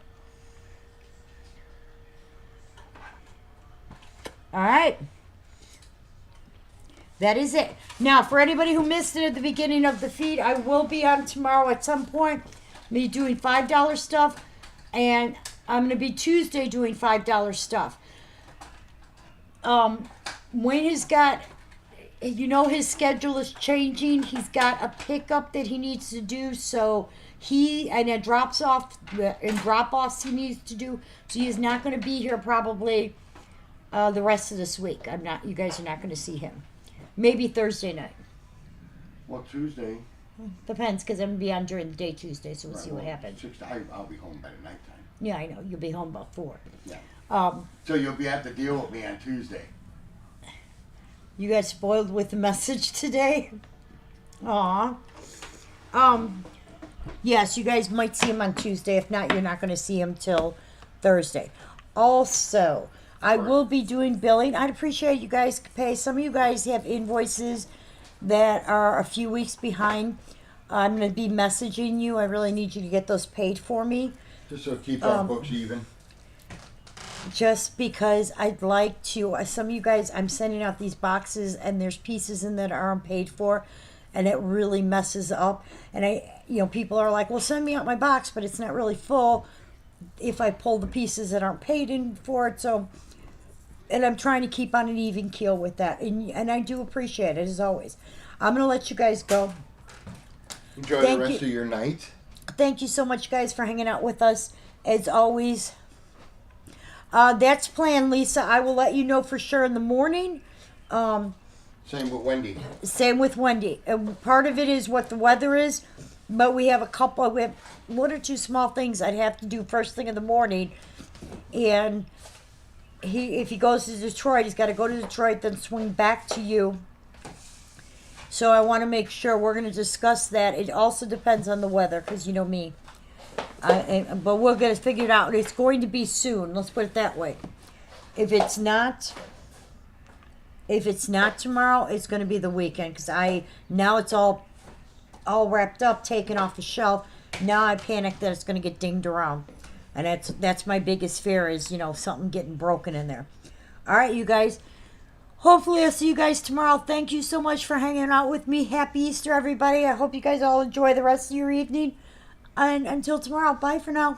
All right. That is it. Now, for anybody who missed it at the beginning of the feed, I will be on tomorrow at some point. Me doing $5 stuff. And I'm going to be Tuesday doing $5 stuff. Wayne has got, his schedule is changing. He's got a pickup that he needs to do. So and drop-offs he needs to do. So he is not going to be here probably the rest of this week. You guys are not going to see him. Maybe Thursday night. Well, Tuesday. Depends, because I'm going to be on during the day Tuesday, so we'll see what happens. I'll be home by the nighttime. Yeah, I know. You'll be home about 4. Yeah. So you'll have to deal with me on Tuesday. You got spoiled with the message today? Aw. Yes, you guys might see him on Tuesday. If not, you're not going to see him till Thursday. Also, I will be doing billing. I'd appreciate you guys pay. Some of you guys have invoices that are a few weeks behind. I'm going to be messaging you. I really need you to get those paid for me. Just so it keeps our books even. Just because I'd like to. Some of you guys, I'm sending out these boxes and there's pieces in that aren't paid for. And it really messes up. And people are like, well, send me out my box, but it's not really full if I pull the pieces that aren't paid in for it. So... And I'm trying to keep on an even keel with that. And I do appreciate it, as always. I'm going to let you guys go. Enjoy the rest of your night. Thank you so much, guys, for hanging out with us, as always. That's planned, Lisa. I will let you know for sure in the morning. Same with Wendy. Same with Wendy. Part of it is what the weather is. But we have we have 1 or 2 small things I'd have to do first thing in the morning. And... if he goes to Detroit, he's got to go to Detroit, then swing back to you. So I want to make sure we're going to discuss that. It also depends on the weather, because you know me. But we're going to figure it out. It's going to be soon. Let's put it that way. If it's not tomorrow, it's going to be the weekend, because now it's all wrapped up, taken off the shelf. Now I panic that it's going to get dinged around. And that's my biggest fear is, something getting broken in there. All right, you guys. Hopefully I'll see you guys tomorrow. Thank you so much for hanging out with me. Happy Easter, everybody. I hope you guys all enjoy the rest of your evening. And until tomorrow, bye for now.